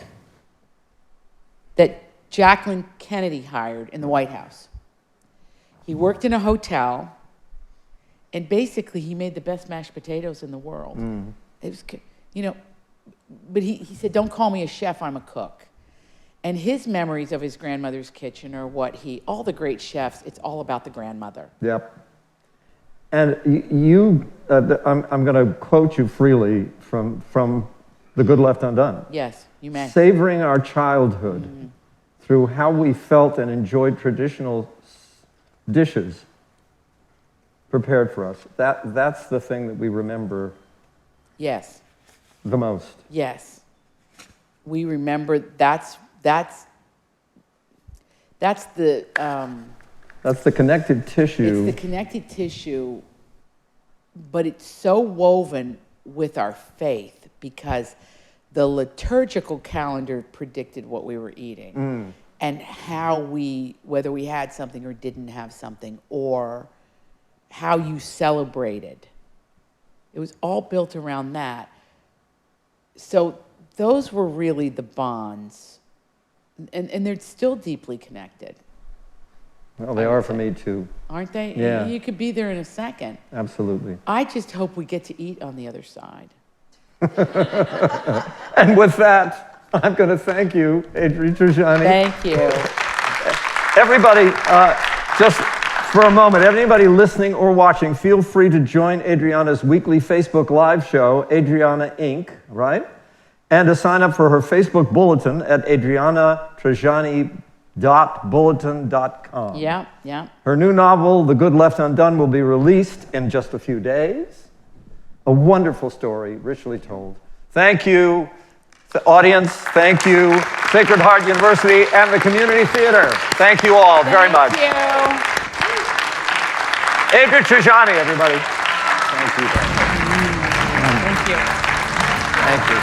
that Jacqueline Kennedy hired in the White House. He worked in a hotel, and basically he made the best mashed potatoes in the world. Mm. It was, you know, but he said, don't call me a chef, I'm a cook. And his memories of his grandmother's kitchen are all the great chefs, it's all about the grandmother. Yep. And I'm going to quote you freely from The Good Left Undone. Yes, you may. Savoring our childhood through how we felt and enjoyed traditional dishes prepared for us. That's the thing that we remember. Yes. The most. Yes. We remember that's the that's the connective tissue. It's the connective tissue, but it's so woven with our faith, because the liturgical calendar predicted what we were eating and whether we had something or didn't have something, or how you celebrated. It was all built around that. So those were really the bonds, and they're still deeply connected. Well, they are for me too. Aren't they? Yeah. You could be there in a second. Absolutely. I just hope we get to eat on the other side. And with that, I'm going to thank you, Adriana Trigiani. Thank you. Everybody, just for a moment, anybody listening or watching, feel free to join Adriana's weekly Facebook Live show, Adriana Inc., right? And to sign up for her Facebook bulletin at adrianatrigiani.bulletin.com. Yeah. Her new novel, The Good Left Undone, will be released in just a few days. A wonderful story, richly told. Thank you, the audience. Thank you, Sacred Heart University and the Community Theatre. Thank you all very much. Thank you. Adriana Trigiani, everybody. Thank you. Thank you. Thank you.